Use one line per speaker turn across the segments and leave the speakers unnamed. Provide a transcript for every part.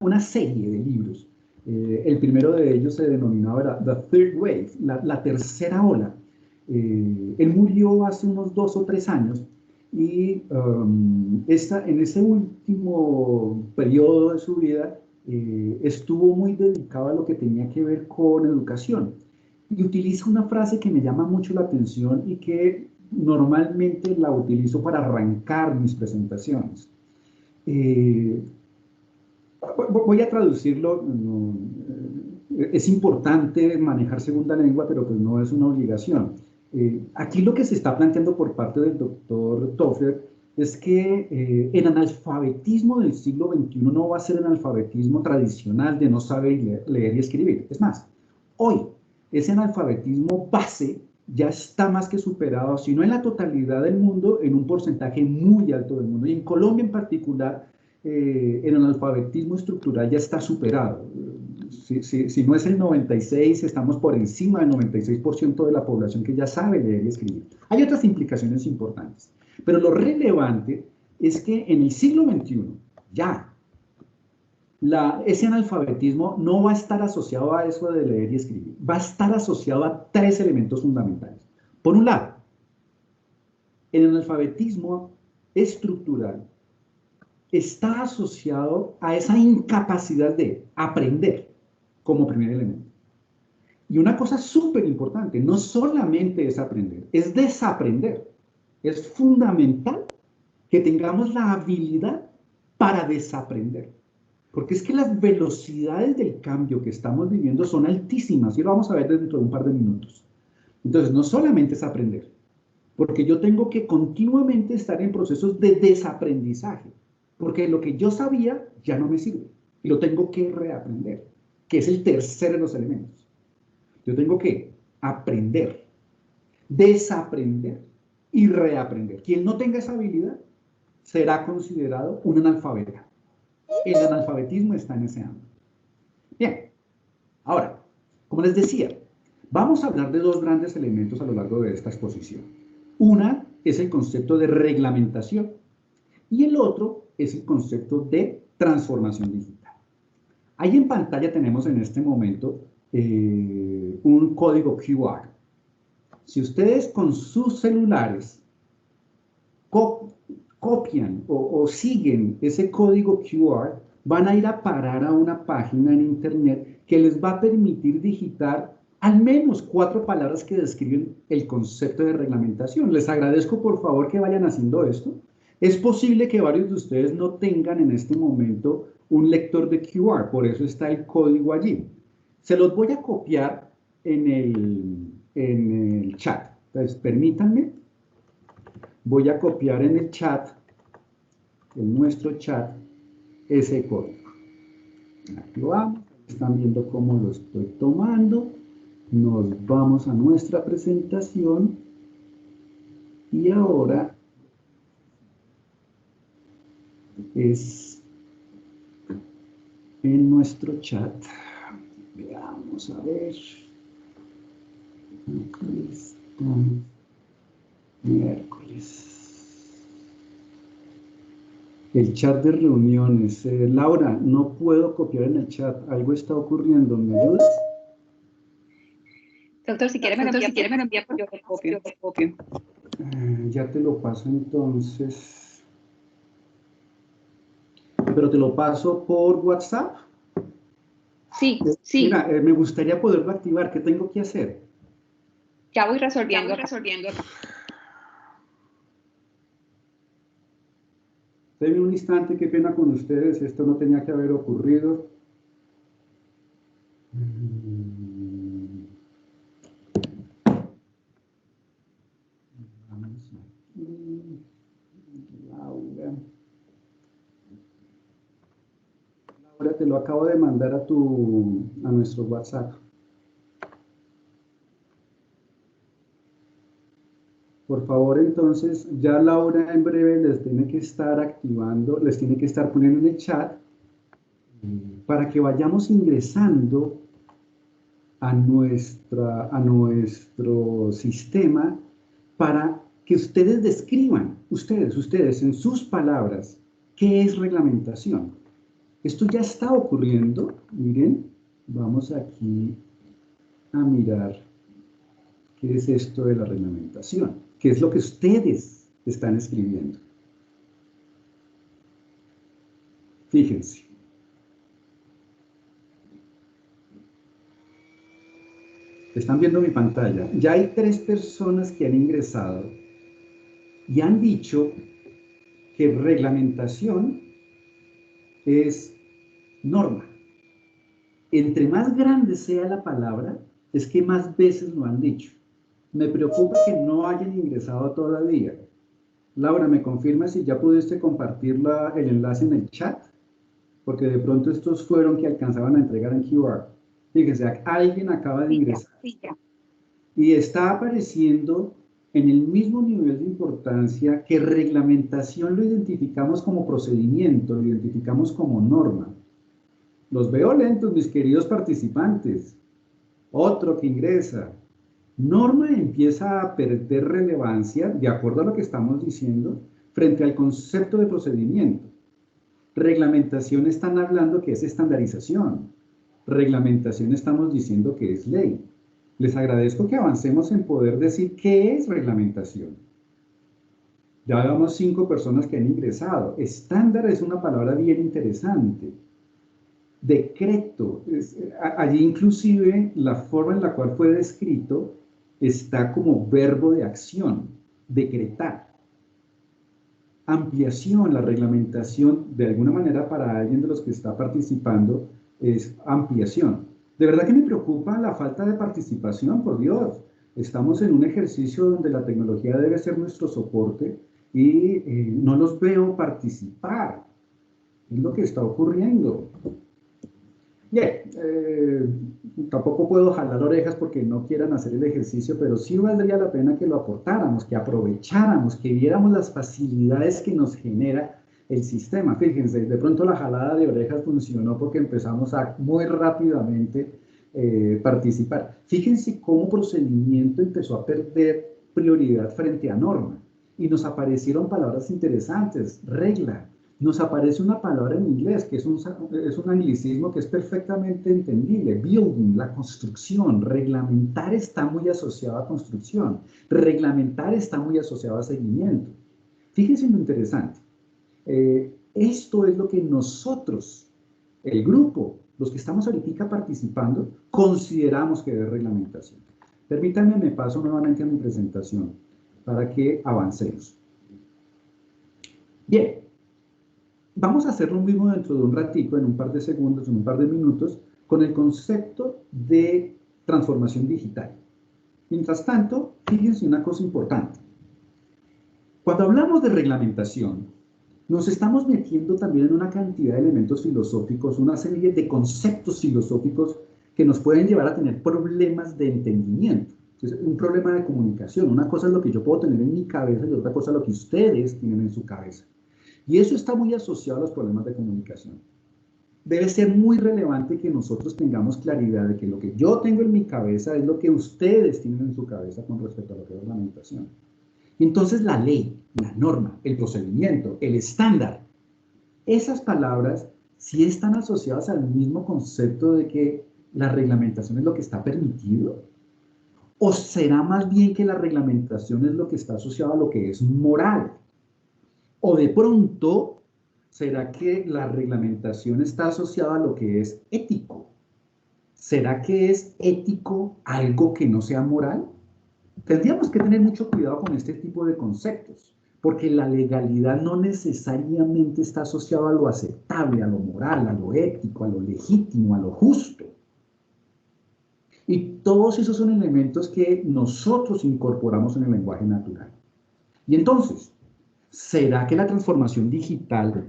una serie de libros. El primero de ellos se denominaba The Third Wave, la tercera ola. Él murió hace unos 2 o 3 años y en ese último periodo de su vida estuvo muy dedicado a lo que tenía que ver con educación. Y utiliza una frase que me llama mucho la atención y que normalmente la utilizo para arrancar mis presentaciones. Eh, Voy a traducirlo. Es importante manejar segunda lengua, pero pues no es una obligación. Aquí lo que se está planteando por parte del doctor Toffler es que el analfabetismo del siglo XXI no va a ser el analfabetismo tradicional de no saber leer y escribir. Es más, hoy ese analfabetismo base ya está más que superado, si no en la totalidad del mundo, en un porcentaje muy alto del mundo. Y en Colombia en particular, el analfabetismo estructural ya está superado. Si no es el 96, estamos por encima del 96% de la población que ya sabe leer y escribir. Hay otras implicaciones importantes, pero lo relevante es que en el siglo XXI, ya, ese analfabetismo no va a estar asociado a eso de leer y escribir, va a estar asociado a 3 elementos fundamentales. Por un lado, el analfabetismo estructural está asociado a esa incapacidad de aprender como primer elemento. Y una cosa súper importante, no solamente es aprender, es desaprender. Es fundamental que tengamos la habilidad para desaprender. Porque es que las velocidades del cambio que estamos viviendo son altísimas y lo vamos a ver dentro de un par de minutos. Entonces, no solamente es aprender, porque yo tengo que continuamente estar en procesos de desaprendizaje, porque lo que yo sabía ya no me sirve y lo tengo que reaprender, que es el tercer de los elementos. Yo tengo que aprender, desaprender y reaprender. Quien no tenga esa habilidad será considerado un analfabeta. El analfabetismo está en ese ámbito. Bien, ahora, como les decía, vamos a hablar de 2 grandes elementos a lo largo de esta exposición. Una es el concepto de reglamentación y el otro es el concepto de transformación digital. Ahí en pantalla tenemos en este momento un código QR. Si ustedes con sus celulares copian o siguen ese código QR, van a ir a parar a una página en internet que les va a permitir digitar al menos 4 palabras que describen el concepto de reglamentación. Les agradezco por favor que vayan haciendo esto. Es posible que varios de ustedes no tengan en este momento un lector de QR, por eso está el código allí. Se los voy a copiar en el chat. Entonces, permítanme. Voy a copiar en el chat, en nuestro chat, ese código. Aquí lo vamos. Están viendo cómo lo estoy tomando. Nos vamos a nuestra presentación. Y ahora es en nuestro chat. Veamos a ver. Aquí está. Miércoles. El chat de reuniones. Laura, no puedo copiar en el chat. Algo está ocurriendo. ¿Me ayudas?
Doctor, si quiere me lo envía, yo lo copio.
Ya te lo paso entonces. Pero te lo paso por WhatsApp.
Sí.
Mira, me gustaría poderlo activar. ¿Qué tengo que hacer?
Ya voy resolviendo.
Denme un instante, qué pena con ustedes. Esto no tenía que haber ocurrido. Vamos aquí. Laura. Laura, te lo acabo de mandar a nuestro WhatsApp. Por favor, entonces, ya Laura en breve les tiene que estar activando, les tiene que estar poniendo en el chat para que vayamos ingresando a nuestro sistema para que ustedes describan, ustedes en sus palabras, qué es reglamentación. Esto ya está ocurriendo. Miren, vamos aquí a mirar qué es esto de la reglamentación, qué es lo que ustedes están escribiendo. Fíjense. Están viendo mi pantalla. Ya hay 3 personas que han ingresado y han dicho que reglamentación es norma. Entre más grande sea la palabra, es que más veces lo han dicho. Me preocupa que no hayan ingresado todavía. Laura, ¿me confirma si ya pudiste compartir el enlace en el chat? Porque de pronto estos fueron que alcanzaban a entregar en QR. Fíjense, alguien acaba de ingresar.
Sí, ya.
Y está apareciendo en el mismo nivel de importancia que reglamentación lo identificamos como procedimiento, lo identificamos como norma. Los veo lentos, mis queridos participantes. Otro que ingresa. Norma empieza a perder relevancia, de acuerdo a lo que estamos diciendo, frente al concepto de procedimiento. Reglamentación están hablando que es estandarización. Reglamentación estamos diciendo que es ley. Les agradezco que avancemos en poder decir qué es reglamentación. Ya vemos 5 personas que han ingresado. Estándar es una palabra bien interesante. Decreto, allí inclusive la forma en la cual fue descrito está como verbo de acción, decretar. Ampliación, la reglamentación, de alguna manera para alguien de los que está participando, es ampliación. De verdad que me preocupa la falta de participación, por Dios. Estamos en un ejercicio donde la tecnología debe ser nuestro soporte y no los veo participar. Es lo que está ocurriendo. Bien, tampoco puedo jalar orejas porque no quieran hacer el ejercicio, pero sí valdría la pena que lo aportáramos, que aprovecháramos, que viéramos las facilidades que nos genera el sistema. Fíjense, de pronto la jalada de orejas funcionó porque empezamos a muy rápidamente participar. Fíjense cómo procedimiento empezó a perder prioridad frente a norma y nos aparecieron palabras interesantes, regla. Nos aparece una palabra en inglés que es un anglicismo que es perfectamente entendible. Building, la construcción. Reglamentar está muy asociado a construcción. Reglamentar está muy asociado a seguimiento. Fíjense lo interesante. Esto es lo que nosotros, el grupo, los que estamos ahorita participando, consideramos que es reglamentación. Permítanme, me paso nuevamente a mi presentación para que avancemos. Bien. Vamos a hacer lo mismo dentro de un ratico, en un par de segundos, en un par de minutos, con el concepto de transformación digital. Mientras tanto, fíjense una cosa importante. Cuando hablamos de reglamentación, nos estamos metiendo también en una cantidad de elementos filosóficos, una serie de conceptos filosóficos que nos pueden llevar a tener problemas de entendimiento. Es un problema de comunicación. Una cosa es lo que yo puedo tener en mi cabeza y otra cosa es lo que ustedes tienen en su cabeza. Y eso está muy asociado a los problemas de comunicación. Debe ser muy relevante que nosotros tengamos claridad de que lo que yo tengo en mi cabeza es lo que ustedes tienen en su cabeza con respecto a lo que es reglamentación. Y entonces la ley, la norma, el procedimiento, el estándar, esas palabras sí están asociadas al mismo concepto de que la reglamentación es lo que está permitido. ¿O será más bien que la reglamentación es lo que está asociado a lo que es moral? O de pronto, ¿será que la reglamentación está asociada a lo que es ético? ¿Será que es ético algo que no sea moral? Tendríamos que tener mucho cuidado con este tipo de conceptos, porque la legalidad no necesariamente está asociada a lo aceptable, a lo moral, a lo ético, a lo legítimo, a lo justo. Y todos esos son elementos que nosotros incorporamos en el lenguaje natural. Y entonces, ¿será que la transformación digital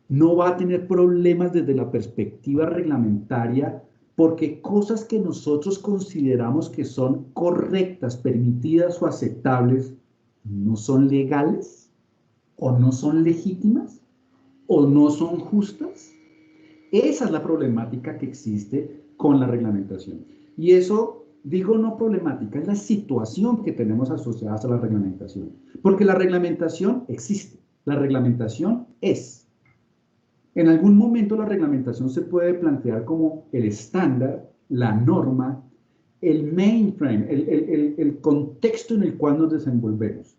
no va a tener problemas desde la perspectiva reglamentaria porque cosas que nosotros consideramos que son correctas, permitidas o aceptables no son legales o no son legítimas o no son justas? Esa es la problemática que existe con la reglamentación. Y eso, digo no problemática, es la situación que tenemos asociada a la reglamentación. Porque la reglamentación existe, la reglamentación es. En algún momento la reglamentación se puede plantear como el estándar, la norma, el mainframe, el contexto en el cual nos desenvolvemos.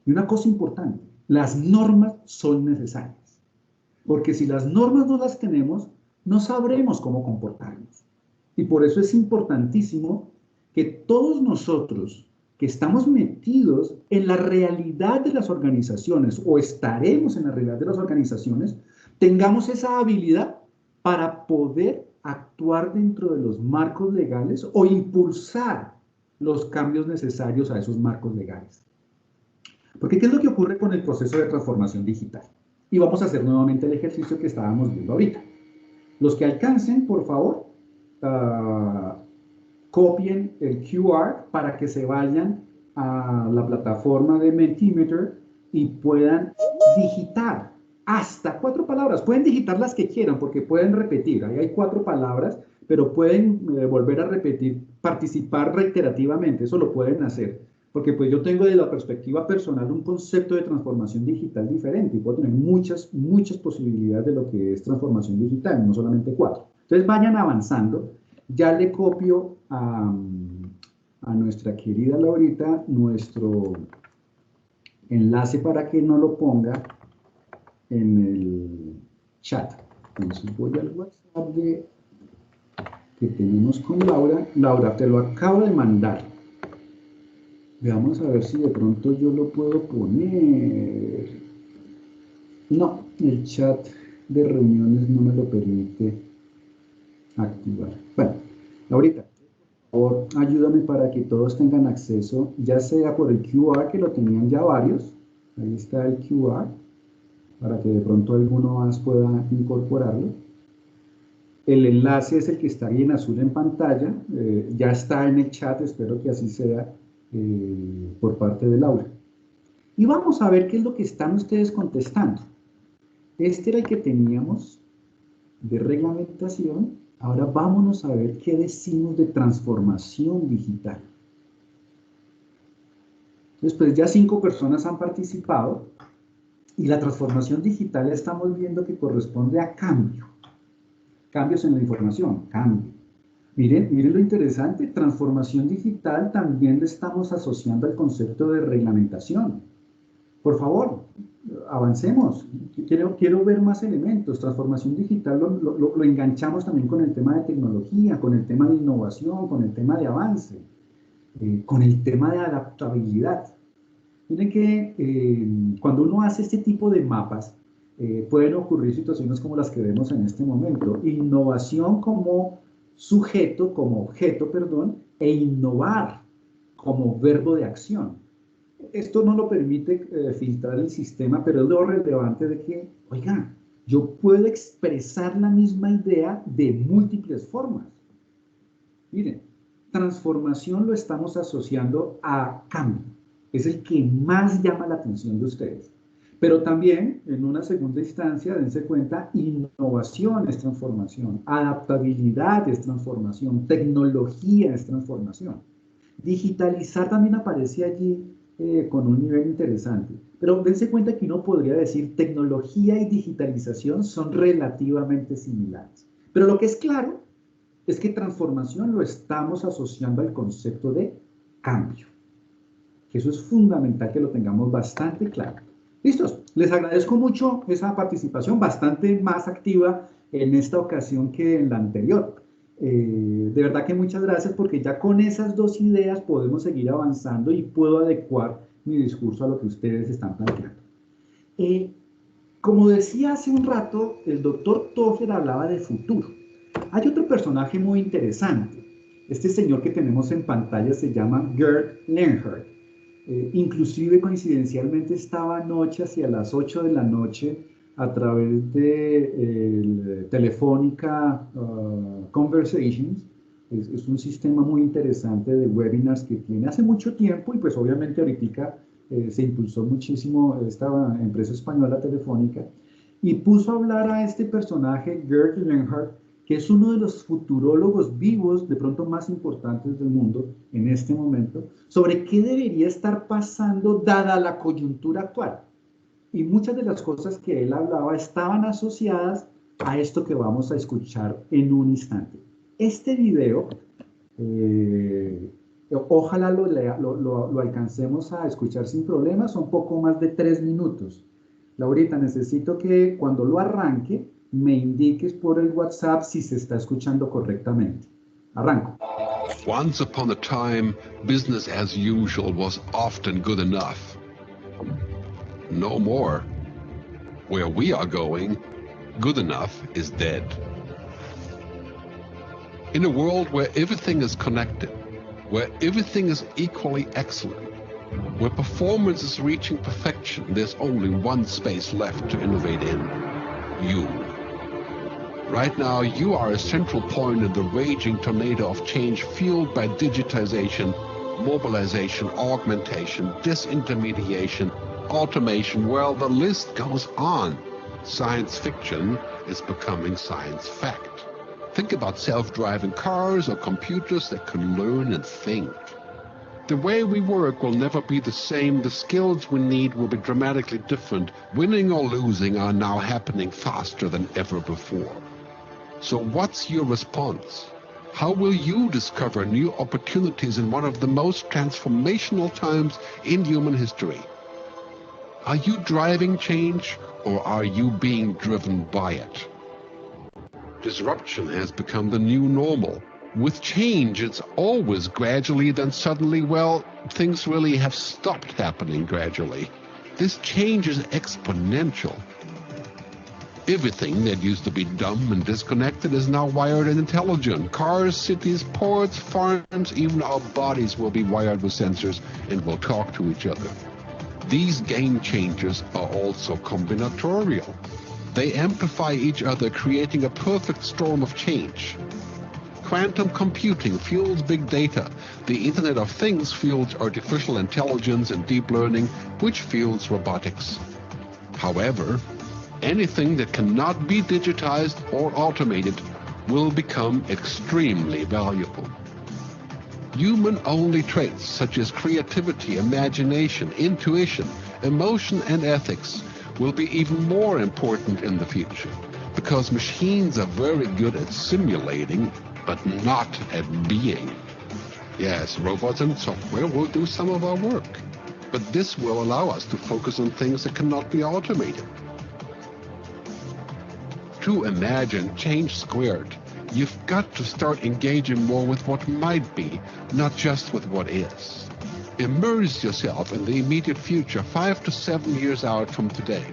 Y una cosa importante, las normas son necesarias, porque si las normas no las tenemos, no sabremos cómo comportarnos. Y por eso es importantísimo que todos nosotros que estamos metidos en la realidad de las organizaciones o estaremos en la realidad de las organizaciones, tengamos esa habilidad para poder actuar dentro de los marcos legales o impulsar los cambios necesarios a esos marcos legales. Porque ¿qué es lo que ocurre con el proceso de transformación digital? Y vamos a hacer nuevamente el ejercicio que estábamos viendo ahorita. Los que alcancen, por favor, copien el QR para que se vayan a la plataforma de Mentimeter y puedan digitar hasta 4 palabras. Pueden digitar las que quieran porque pueden repetir. Ahí hay 4 palabras, pero pueden volver a repetir, participar reiterativamente. Eso lo pueden hacer. Porque pues yo tengo de la perspectiva personal un concepto de transformación digital diferente y puedo tener muchas posibilidades de lo que es transformación digital, no solamente 4. Entonces vayan avanzando. Ya le copio a nuestra querida Laurita nuestro enlace para que no lo ponga en el chat. Entonces voy al WhatsApp que tenemos con Laura. Laura, te lo acabo de mandar. Veamos a ver si de pronto yo lo puedo poner. No, el chat de reuniones no me lo permite activar. Bueno, Laurita, por favor, ayúdame para que todos tengan acceso, ya sea por el QR, que lo tenían ya varios. Ahí está el QR, para que de pronto alguno más pueda incorporarlo. El enlace es el que está ahí en azul en pantalla. Ya está en el chat, espero que así sea por parte de Laura. Y vamos a ver qué es lo que están ustedes contestando. Este era el que teníamos de reglamentación. Ahora vámonos a ver qué decimos de transformación digital. Después ya 5 personas han participado y la transformación digital estamos viendo que corresponde a cambio. Cambios en la información, cambio. Miren lo interesante, transformación digital también le estamos asociando al concepto de reglamentación. Por favor, avancemos. Quiero ver más elementos. Transformación digital lo enganchamos también con el tema de tecnología, con el tema de innovación, con el tema de avance, con el tema de adaptabilidad. Miren que cuando uno hace este tipo de mapas, pueden ocurrir situaciones como las que vemos en este momento. Innovación como sujeto, como objeto, perdón, e innovar como verbo de acción. Esto no lo permite filtrar el sistema, pero es lo relevante de que, oiga, yo puedo expresar la misma idea de múltiples formas. Miren, transformación lo estamos asociando a cambio. Es el que más llama la atención de ustedes. Pero también, en una segunda instancia, dense cuenta, innovación es transformación, adaptabilidad es transformación, tecnología es transformación. Digitalizar también aparece allí con un nivel interesante. Pero dense cuenta que uno podría decir tecnología y digitalización son relativamente similares. Pero lo que es claro es que transformación lo estamos asociando al concepto de cambio. Que eso es fundamental que lo tengamos bastante claro. ¿Listos? Les agradezco mucho esa participación, bastante más activa en esta ocasión que en la anterior. De verdad que muchas gracias porque ya con esas 2 ideas podemos seguir avanzando y puedo adecuar mi discurso a lo que ustedes están planteando. Como decía hace un rato, el doctor Toffler hablaba de futuro. Hay otro personaje muy interesante. Este señor que tenemos en pantalla se llama Gerd Leonhard. Inclusive coincidencialmente estaba anoche hacia las 8 de la noche a través de Telefónica Conversations. Es un sistema muy interesante de webinars que tiene hace mucho tiempo y pues obviamente ahorita se impulsó muchísimo esta empresa española Telefónica y puso a hablar a este personaje, Gerd Leonhard, que es uno de los futurólogos vivos, de pronto más importantes del mundo en este momento, sobre qué debería estar pasando dada la coyuntura actual. Y muchas de las cosas que él hablaba estaban asociadas a esto que vamos a escuchar en un instante. Este video, ojalá lo alcancemos a escuchar sin problemas, un poco más de 3 minutos. Laurita, necesito que cuando lo arranque me indiques por el WhatsApp si se está escuchando correctamente. Arranco.
Once upon a time, business as usual was often good enough. No more. Where we are going, good enough is dead. In a world where everything is connected, where everything is equally excellent, where performance is reaching perfection, there's only one space left to innovate in: you. Right now, you are a central point in the raging tornado of change fueled by digitization, mobilization, augmentation, disintermediation, automation. Well, the list goes on. Science fiction is becoming science fact. Think about self-driving cars or computers that can learn and think. The way we work will never be the same. The skills we need will be dramatically different. Winning or losing are now happening faster than ever before. So what's your response? How will you discover new opportunities in one of the most transformational times in human history? Are you driving change, or are you being driven by it? Disruption has become the new normal. With change, it's always gradually, then suddenly, well, things really have stopped happening gradually. This change is exponential. Everything that used to be dumb and disconnected is now wired and intelligent. Cars, cities, ports, farms, even our bodies will be wired with sensors and will talk to each other. These game changers are also combinatorial. They amplify each other, creating a perfect storm of change. Quantum computing fuels big data. The Internet of Things fuels artificial intelligence and deep learning, which fuels robotics. However, anything that cannot be digitized or automated will become extremely valuable. Human-only traits such as creativity, imagination, intuition, emotion, and ethics will be even more important in the future, because machines are very good at simulating, but not at being. Yes, robots and software will do some of our work, but this will allow us to focus on things that cannot be automated. To imagine change squared, you've got to start engaging more with what might be, not just with what is. Immerse yourself in the immediate future, 5 to 7 years out from today.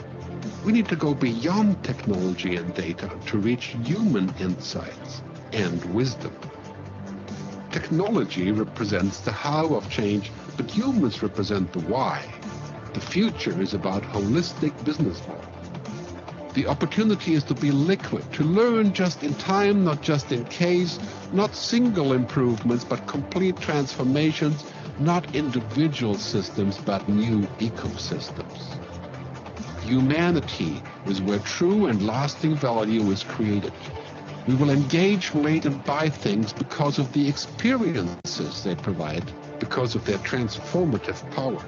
We need to go beyond technology and data to reach human insights and wisdom. Technology represents the how of change, but humans represent the why. The future is about holistic business models. The opportunity is to be liquid, to learn just in time, not just in case, not single improvements, but complete transformations, not individual systems, but new ecosystems. Humanity is where true and lasting value is created. We will engage, relate, and buy things because of the experiences they provide, because of their transformative power.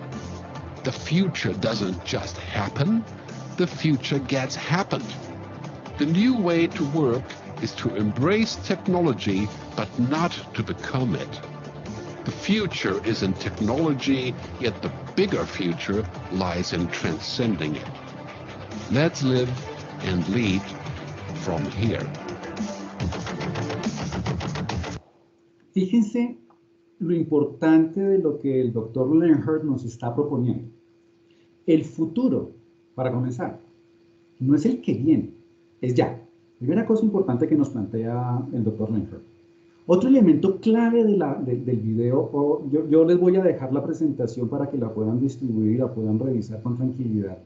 The future doesn't just happen. The future gets happened. The new way to work is to embrace technology, but not to become it. The future is in technology, yet the bigger future lies in transcending it. Let's live and lead from here.
Fíjense lo importante de lo que el Dr. Leonhardt nos está proponiendo. El futuro, para comenzar, no es el que viene, es ya. Primera cosa importante que nos plantea el Dr. Leonhardt. Otro elemento clave del video, yo les voy a dejar la presentación para que la puedan distribuir y la puedan revisar con tranquilidad.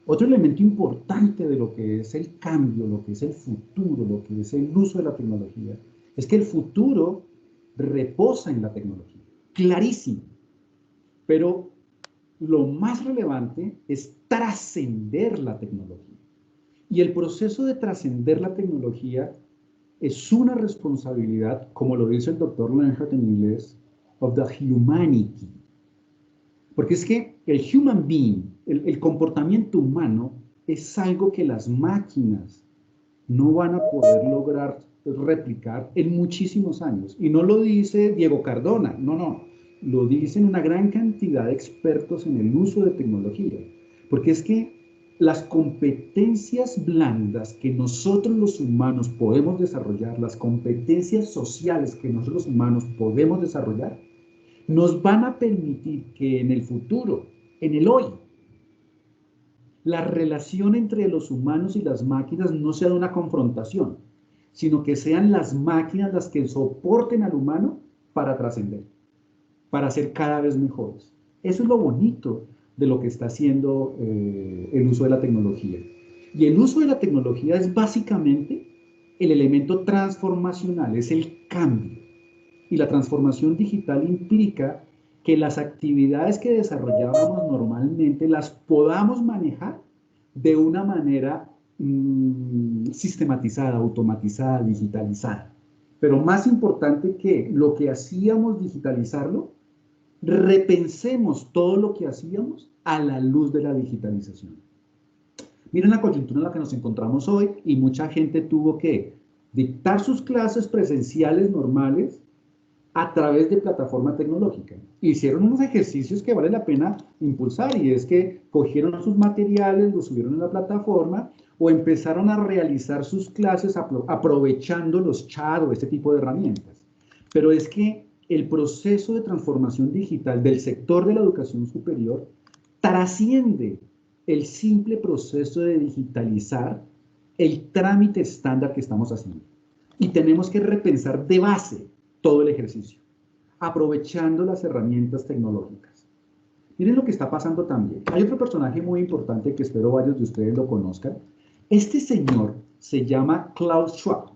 Otro elemento importante de lo que es el cambio, lo que es el futuro, lo que es el uso de la tecnología, es que el futuro reposa en la tecnología, clarísimo. Pero lo más relevante es trascender la tecnología. Y el proceso de trascender la tecnología es una responsabilidad, como lo dice el Dr. Leonhardt en inglés, of the humanity. Porque es que el human being, el comportamiento humano, es algo que las máquinas no van a poder lograr replicar en muchísimos años. Y no lo dice Diego Cardona, no, no, lo dicen una gran cantidad de expertos en el uso de tecnología, porque es que las competencias blandas que nosotros los humanos podemos desarrollar, las competencias sociales que nosotros los humanos podemos desarrollar, nos van a permitir que en el futuro, en el hoy, la relación entre los humanos y las máquinas no sea de una confrontación, sino que sean las máquinas las que soporten al humano para trascender, para ser cada vez mejores. Eso es lo bonito de lo que está haciendo el uso de la tecnología. Y el uso de la tecnología es básicamente el elemento transformacional, es el cambio. Y la transformación digital implica que las actividades que desarrollábamos normalmente las podamos manejar de una manera sistematizada, automatizada, digitalizada. Pero más importante que lo que hacíamos digitalizarlo, repensemos todo lo que hacíamos a la luz de la digitalización. Miren la coyuntura en la que nos encontramos hoy y mucha gente tuvo que dictar sus clases presenciales normales a través de plataforma tecnológica. Hicieron unos ejercicios que vale la pena impulsar y es que cogieron sus materiales, los subieron en la plataforma o empezaron a realizar sus clases aprovechando los chats o este tipo de herramientas. Pero es que el proceso de transformación digital del sector de la educación superior trasciende el simple proceso de digitalizar el trámite estándar que estamos haciendo. Y tenemos que repensar de base todo el ejercicio, aprovechando las herramientas tecnológicas. Miren lo que está pasando también. Hay otro personaje muy importante que espero varios de ustedes lo conozcan. Este señor se llama Klaus Schwab.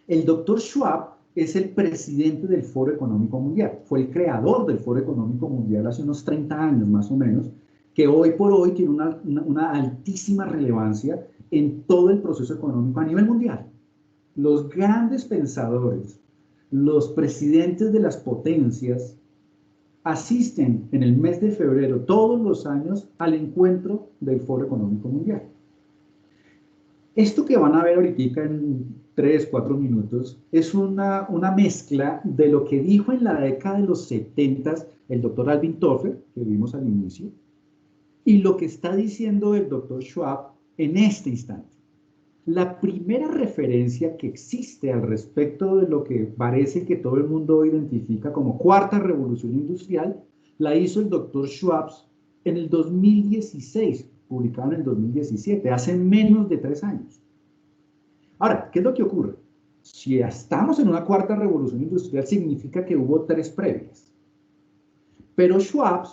El doctor Schwab es el presidente del Foro Económico Mundial. Fue el creador del Foro Económico Mundial hace unos 30 años más o menos, que hoy por hoy tiene una altísima relevancia en todo el proceso económico a nivel mundial. Los grandes pensadores, los presidentes de las potencias asisten en el mes de febrero todos los años al encuentro del Foro Económico Mundial. Esto que van a ver ahorita en 3, 4 minutos es una mezcla de lo que dijo en la década de los 70 el doctor Alvin Toffler, que vimos al inicio, y lo que está diciendo el doctor Schwab en este instante. La primera referencia que existe al respecto de lo que parece que todo el mundo identifica como cuarta revolución industrial, la hizo el doctor Schwab en el 2016, publicado en el 2017, hace menos de 3 años. Ahora, ¿qué es lo que ocurre? Si estamos en una cuarta revolución industrial, significa que hubo 3 previas. Pero Schwab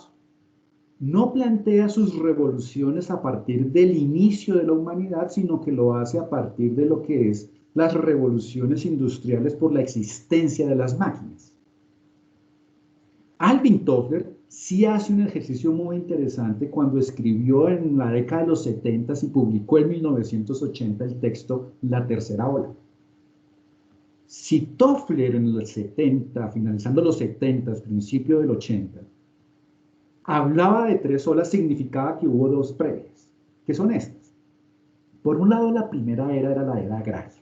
no plantea sus revoluciones a partir del inicio de la humanidad, sino que lo hace a partir de lo que es las revoluciones industriales por la existencia de las máquinas. Alvin Toffler sí hace un ejercicio muy interesante cuando escribió en la década de los 70 y publicó en 1980 el texto La Tercera Ola. Si Toffler en los 70, finalizando los 70, principio del 80, hablaba de 3 olas, significaba que hubo 2 previas, que son estas. Por un lado, la primera era la era agraria,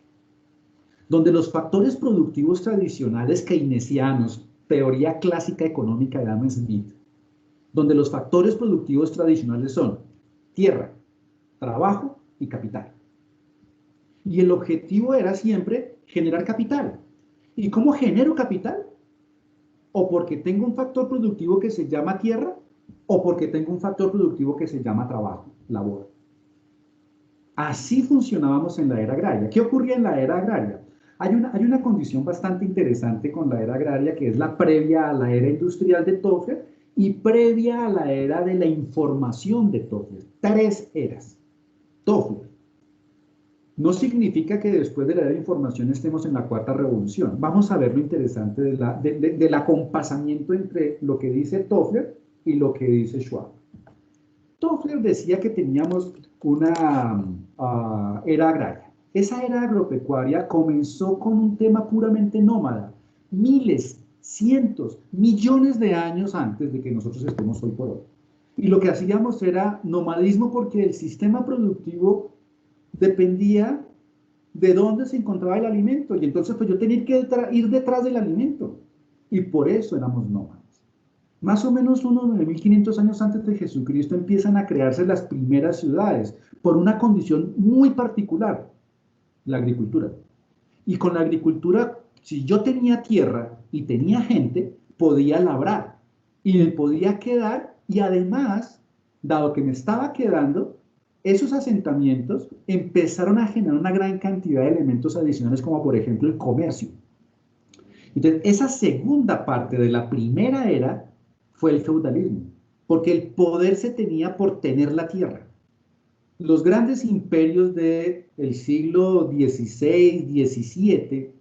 donde los factores productivos tradicionales keynesianos, teoría clásica económica de Adam Smith, donde los factores productivos tradicionales son tierra, trabajo y capital. Y el objetivo era siempre generar capital. ¿Y cómo genero capital? O porque tengo un factor productivo que se llama tierra, o porque tengo un factor productivo que se llama trabajo, labor. Así funcionábamos en la era agraria. ¿Qué ocurría en la era agraria? Hay una condición bastante interesante con la era agraria, que es la previa a la era industrial de Toffler y previa a la era de la información de Toffler. 3 eras. Toffler. No significa que después de la era de información estemos en la cuarta revolución. Vamos a ver lo interesante del acompasamiento entre lo que dice Toffler y lo que dice Schwab. Toffler decía que teníamos una era agraria. Esa era agropecuaria comenzó con un tema puramente nómada, miles, cientos, millones de años antes de que nosotros estemos hoy por hoy. Y lo que hacíamos era nomadismo porque el sistema productivo dependía de dónde se encontraba el alimento. Y entonces pues yo tenía que ir detrás del alimento. Y por eso éramos nómadas. Más o menos unos 9.500 años antes de Jesucristo empiezan a crearse las primeras ciudades por una condición muy particular, la agricultura. Y con la agricultura, si yo tenía tierra y tenía gente, podía labrar y me podía quedar, y además, dado que me estaba quedando, esos asentamientos empezaron a generar una gran cantidad de elementos adicionales, como por ejemplo el comercio. Entonces, esa segunda parte de la primera era fue el feudalismo, porque el poder se tenía por tener la tierra. Los grandes imperios del siglo XVI, XVII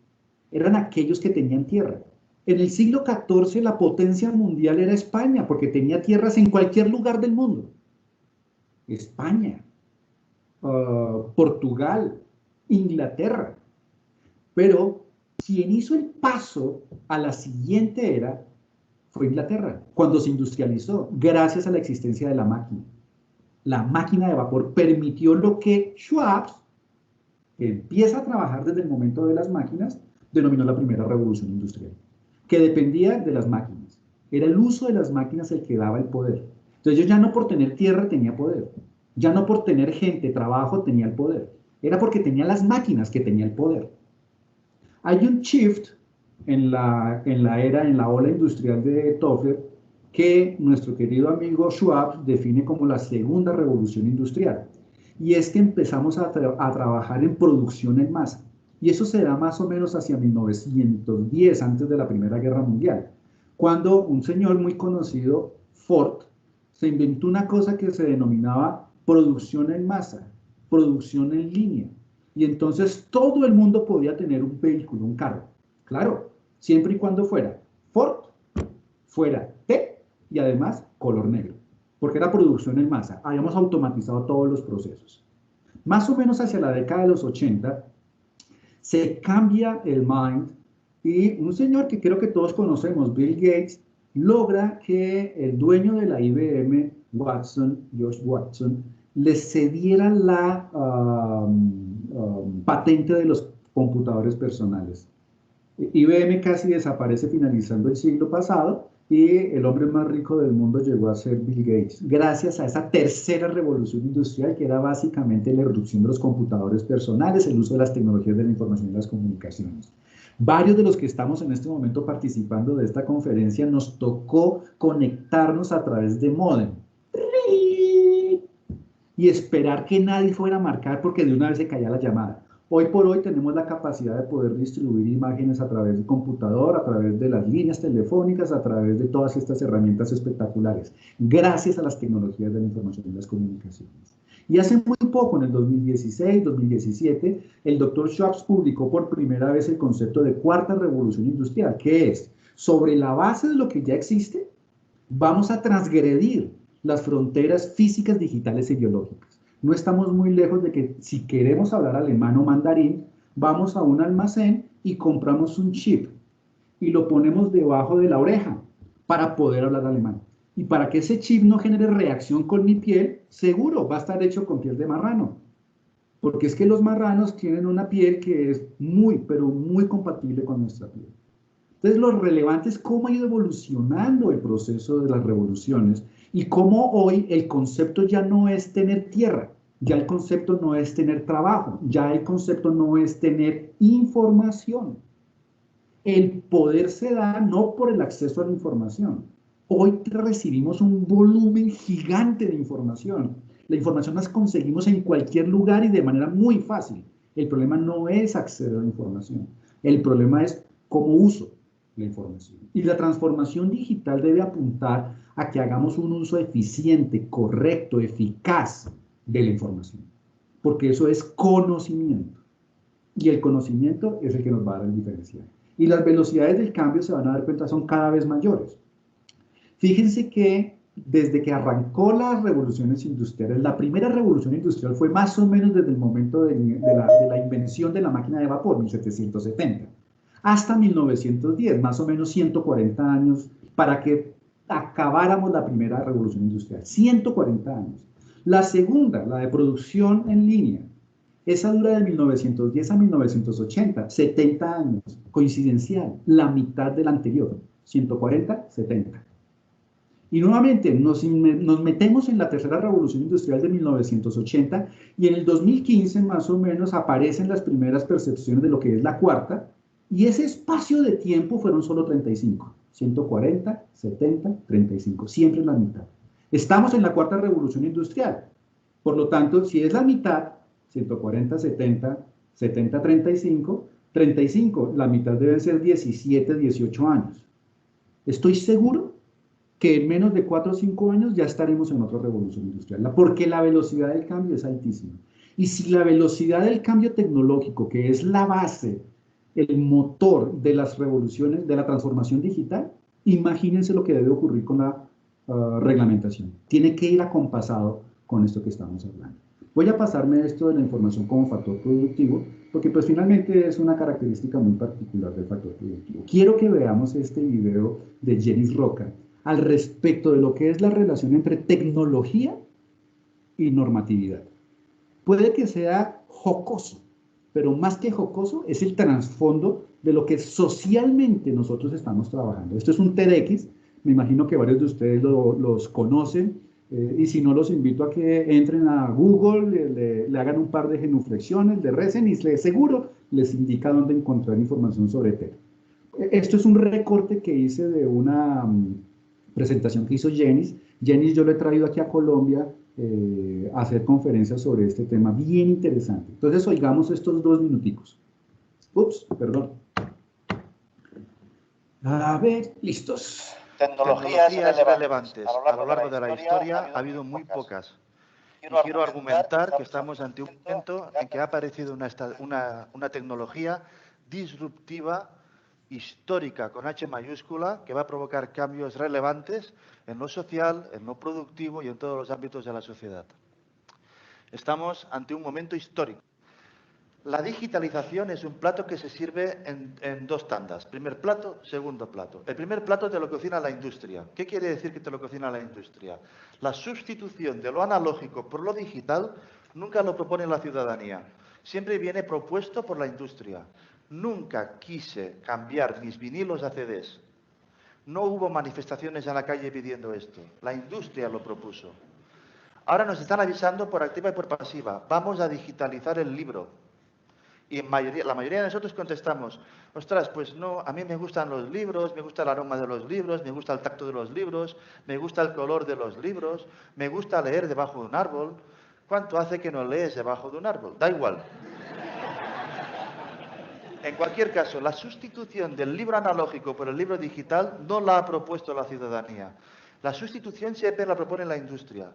eran aquellos que tenían tierra. En el siglo XIV la potencia mundial era España, porque tenía tierras en cualquier lugar del mundo. España, Portugal, Inglaterra. Pero quien hizo el paso a la siguiente era fue Inglaterra, cuando se industrializó, gracias a la existencia de la máquina. La máquina de vapor permitió lo que Schwab, que empieza a trabajar desde el momento de las máquinas, denominó la primera revolución industrial, que dependía de las máquinas. Era el uso de las máquinas el que daba el poder. Entonces yo ya no por tener tierra tenía poder, ya no por tener gente, trabajo tenía el poder, era porque tenía las máquinas que tenía el poder. Hay un shift en la ola industrial de Toffler, que nuestro querido amigo Schwab define como la segunda revolución industrial. Y es que empezamos a trabajar en producción en masa. Y eso se da más o menos hacia 1910, antes de la Primera Guerra Mundial, cuando un señor muy conocido, Ford, se inventó una cosa que se denominaba producción en masa, producción en línea. Y entonces todo el mundo podía tener un vehículo, un carro. Claro, siempre y cuando fuera Ford, fuera T y además color negro, porque era producción en masa. Habíamos automatizado todos los procesos. Más o menos hacia la década de los 80 se cambia el mind y un señor que creo que todos conocemos, Bill Gates, logra que el dueño de la IBM, George Watson, le cediera la patente de los computadores personales. IBM casi desaparece finalizando el siglo pasado y el hombre más rico del mundo llegó a ser Bill Gates, gracias a esa tercera revolución industrial que era básicamente la irrupción de los computadores personales, el uso de las tecnologías de la información y las comunicaciones. Varios de los que estamos en este momento participando de esta conferencia nos tocó conectarnos a través de módem y esperar que nadie fuera a marcar porque de una vez se caía la llamada. Hoy por hoy tenemos la capacidad de poder distribuir imágenes a través del computador, a través de las líneas telefónicas, a través de todas estas herramientas espectaculares, gracias a las tecnologías de la información y las comunicaciones. Y hace muy poco, en el 2016, 2017, el Dr. Schwab publicó por primera vez el concepto de cuarta revolución industrial, que es, sobre la base de lo que ya existe, vamos a transgredir las fronteras físicas, digitales y biológicas. No estamos muy lejos de que si queremos hablar alemán o mandarín, vamos a un almacén y compramos un chip y lo ponemos debajo de la oreja para poder hablar alemán. Y para que ese chip no genere reacción con mi piel, seguro va a estar hecho con piel de marrano. Porque es que los marranos tienen una piel que es muy, pero muy compatible con nuestra piel. Entonces, lo relevante es cómo ha ido evolucionando el proceso de las revoluciones y cómo hoy el concepto ya no es tener tierra, ya el concepto no es tener trabajo, ya el concepto no es tener información. El poder se da no por el acceso a la información. Hoy recibimos un volumen gigante de información. La información la conseguimos en cualquier lugar y de manera muy fácil. El problema no es acceder a la información. El problema es cómo uso la información. Y la transformación digital debe apuntar a que hagamos un uso eficiente, correcto, eficaz de la información. Porque eso es conocimiento. Y el conocimiento es el que nos va a dar el diferencial. Y las velocidades del cambio, se van a dar cuenta, son cada vez mayores. Fíjense que desde que arrancó las revoluciones industriales, la primera revolución industrial fue más o menos desde el momento de la invención de la máquina de vapor, 1770, hasta 1910, más o menos 140 años para que acabáramos la primera revolución industrial, 140 años. La segunda, la de producción en línea, Esa dura de 1910 a 1980, 70 años, coincidencial, la mitad del anterior, 140, 70. Y nuevamente nos metemos en la tercera revolución industrial de 1980 y en el 2015 más o menos aparecen las primeras percepciones de lo que es la cuarta, y ese espacio de tiempo fueron solo 35, 140, 70, 35, siempre la mitad. Estamos en la cuarta revolución industrial, por lo tanto, si es la mitad, 140, 70, 70, 35, 35, la mitad deben ser 17, 18 años. Estoy seguro que en menos de 4 o 5 años ya estaremos en otra revolución industrial, porque la velocidad del cambio es altísima. Y si la velocidad del cambio tecnológico, que es la base, el motor de las revoluciones, de la transformación digital, imagínense lo que debe ocurrir con la reglamentación. Tiene que ir acompasado con esto que estamos hablando. Voy a pasarme esto de la información como factor productivo, porque pues finalmente es una característica muy particular del factor productivo. Quiero que veamos este video de Jenis Roca al respecto de lo que es la relación entre tecnología y normatividad. Puede que sea jocoso, pero más que jocoso es el trasfondo de lo que socialmente nosotros estamos trabajando. Esto es un TEDx, me imagino que varios de ustedes los conocen, y si no, los invito a que entren a Google, le hagan un par de genuflexiones, le recen y seguro les indica dónde encontrar información sobre TED. Esto es un recorte que hice de una presentación que hizo Jenis. Jenis yo lo he traído aquí a Colombia a hacer conferencias sobre este tema, bien interesante. Entonces oigamos estos 2 minuticos. Ups, perdón. A ver, listos.
Tecnologías relevantes a lo largo de la historia ha habido muy pocas. Y quiero argumentar que estamos ante un momento en que ha aparecido una tecnología disruptiva, histórica, con H mayúscula, que va a provocar cambios relevantes en lo social, en lo productivo y en todos los ámbitos de la sociedad. Estamos ante un momento histórico. La digitalización es un plato que se sirve en 2 tandas. Primer plato, segundo plato. El primer plato te lo cocina la industria. ¿Qué quiere decir que te lo cocina la industria? La sustitución de lo analógico por lo digital nunca lo propone la ciudadanía. Siempre viene propuesto por la industria. Nunca quise cambiar mis vinilos a CDs. No hubo manifestaciones en la calle pidiendo esto. La industria lo propuso. Ahora nos están avisando por activa y por pasiva. Vamos a digitalizar el libro. Y la mayoría de nosotros contestamos, ostras, pues no, a mí me gustan los libros, me gusta el aroma de los libros, me gusta el tacto de los libros, me gusta el color de los libros, me gusta leer debajo de un árbol. ¿Cuánto hace que no lees debajo de un árbol? Da igual. En cualquier caso, la sustitución del libro analógico por el libro digital no la ha propuesto la ciudadanía. La sustitución siempre la propone la industria,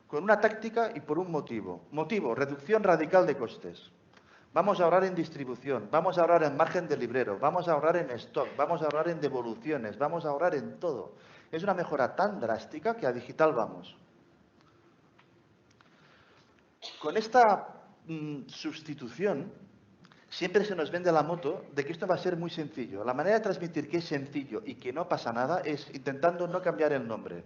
con una táctica y por un motivo. Motivo, reducción radical de costes. Vamos a ahorrar en distribución, vamos a ahorrar en margen de librero, vamos a ahorrar en stock, vamos a ahorrar en devoluciones, vamos a ahorrar en todo. Es una mejora tan drástica que a digital vamos. Con esta sustitución, siempre se nos vende la moto de que esto va a ser muy sencillo. La manera de transmitir que es sencillo y que no pasa nada es intentando no cambiar el nombre.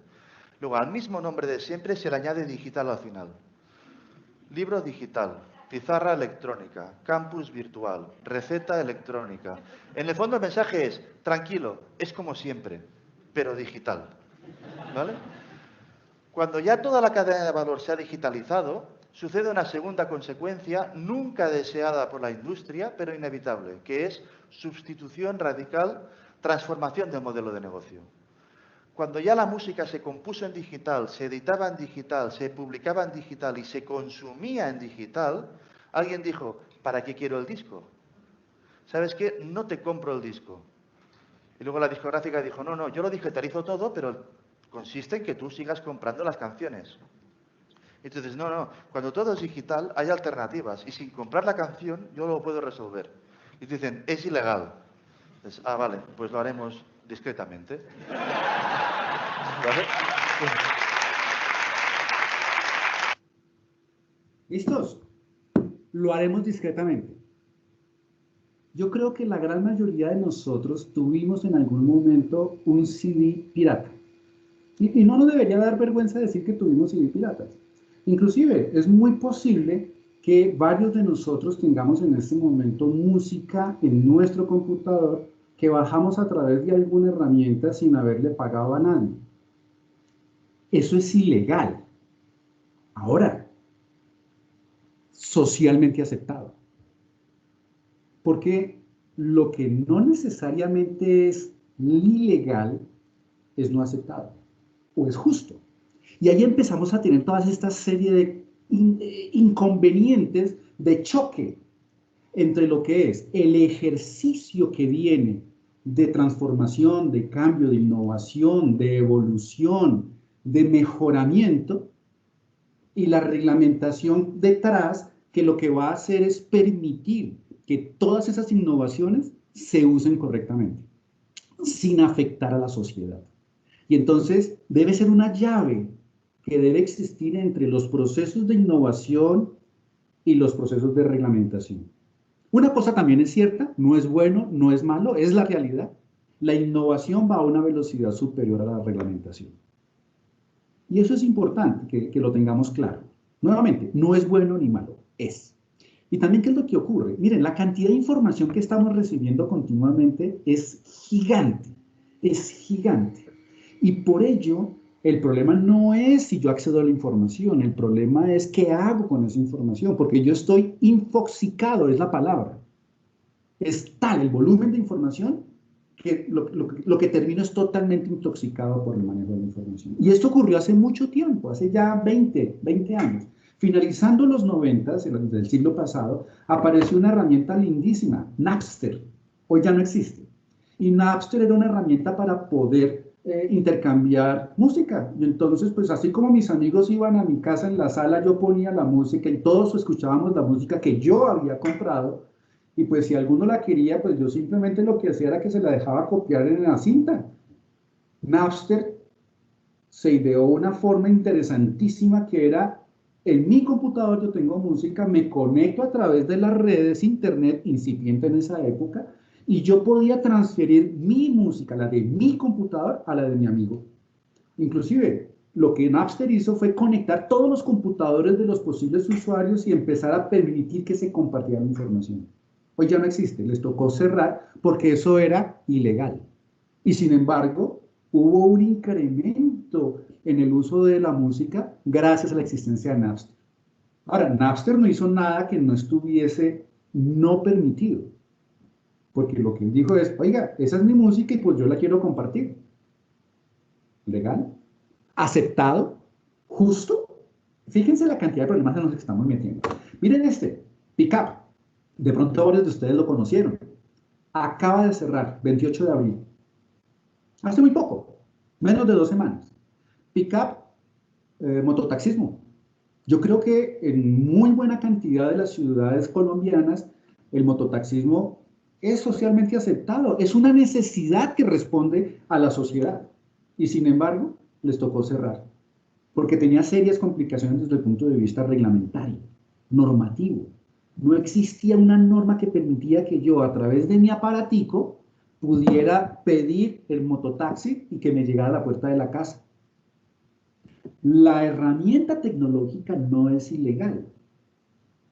Luego, al mismo nombre de siempre se le añade digital al final. Libro digital. Pizarra electrónica, campus virtual, receta electrónica. En el fondo el mensaje es, tranquilo, es como siempre, pero digital. ¿Vale? Cuando ya toda la cadena de valor se ha digitalizado, sucede una segunda consecuencia nunca deseada por la industria, pero inevitable, que es sustitución radical, transformación del modelo de negocio. Cuando ya la música se compuso en digital, se editaba en digital, se publicaba en digital y se consumía en digital, alguien dijo, ¿para qué quiero el disco? ¿Sabes qué? No te compro el disco. Y luego la discográfica dijo, no, yo lo digitalizo todo, pero consiste en que tú sigas comprando las canciones. Entonces, no, cuando todo es digital hay alternativas y sin comprar la canción yo lo puedo resolver. Y te dicen, es ilegal. Entonces, vale, pues lo haremos discretamente. ¿Vale?
¿Listos? Lo haremos discretamente. Yo creo que la gran mayoría de nosotros tuvimos en algún momento un CD pirata. Y no nos debería dar vergüenza decir que tuvimos CD piratas. Inclusive, es muy posible que varios de nosotros tengamos en este momento música en nuestro computador que bajamos a través de alguna herramienta sin haberle pagado a nadie. Eso es ilegal. Ahora, socialmente aceptado. Porque lo que no necesariamente es ilegal es no aceptado o es justo. Y ahí empezamos a tener toda esta serie de inconvenientes de choque entre lo que es el ejercicio que viene de transformación, de cambio, de innovación, de evolución, de mejoramiento, y la reglamentación detrás, que lo que va a hacer es permitir que todas esas innovaciones se usen correctamente, sin afectar a la sociedad. Y entonces debe ser una llave que debe existir entre los procesos de innovación y los procesos de reglamentación. Una cosa también es cierta, no es bueno, no es malo, es la realidad. La innovación va a una velocidad superior a la reglamentación. Y eso es importante que lo tengamos claro. Nuevamente, no es bueno ni malo, es. Y también, ¿qué es lo que ocurre? Miren, la cantidad de información que estamos recibiendo continuamente es gigante, es gigante. Y por ello, el problema no es si yo accedo a la información, el problema es qué hago con esa información, porque yo estoy infoxicado, es la palabra. Es tal el volumen de información que lo que termino es totalmente intoxicado por el manejo de la información. Y esto ocurrió hace mucho tiempo, hace ya 20 años. Finalizando los 90, del siglo pasado, apareció una herramienta lindísima, Napster. Hoy ya no existe. Y Napster era una herramienta para poder intercambiar música. Y entonces, pues así como mis amigos iban a mi casa en la sala, yo ponía la música y todos escuchábamos la música que yo había comprado. Y pues si alguno la quería, pues yo simplemente lo que hacía era que se la dejaba copiar en la cinta. Napster se ideó una forma interesantísima que era, en mi computador yo tengo música, me conecto a través de las redes, internet, incipiente en esa época, y yo podía transferir mi música, la de mi computador, a la de mi amigo. Inclusive, lo que Napster hizo fue conectar todos los computadores de los posibles usuarios y empezar a permitir que se compartieran información. Hoy ya no existe, les tocó cerrar porque eso era ilegal. Y sin embargo, hubo un incremento en el uso de la música gracias a la existencia de Napster. Ahora, Napster no hizo nada que no estuviese no permitido. Porque lo que él dijo es, oiga, esa es mi música y pues yo la quiero compartir. ¿Legal? ¿Aceptado? ¿Justo? Fíjense la cantidad de problemas en los que estamos metiendo. Miren este, Pickup. De pronto varios de ustedes lo conocieron. Acaba de cerrar, 28 de abril. Hace muy poco, menos de 2 semanas. Pickup, mototaxismo. Yo creo que en muy buena cantidad de las ciudades colombianas, el mototaxismo es socialmente aceptado. Es una necesidad que responde a la sociedad. Y sin embargo, les tocó cerrar. Porque tenía serias complicaciones desde el punto de vista reglamentario, normativo. No existía una norma que permitía que yo, a través de mi aparatico, pudiera pedir el mototaxi y que me llegara a la puerta de la casa. La herramienta tecnológica no es ilegal,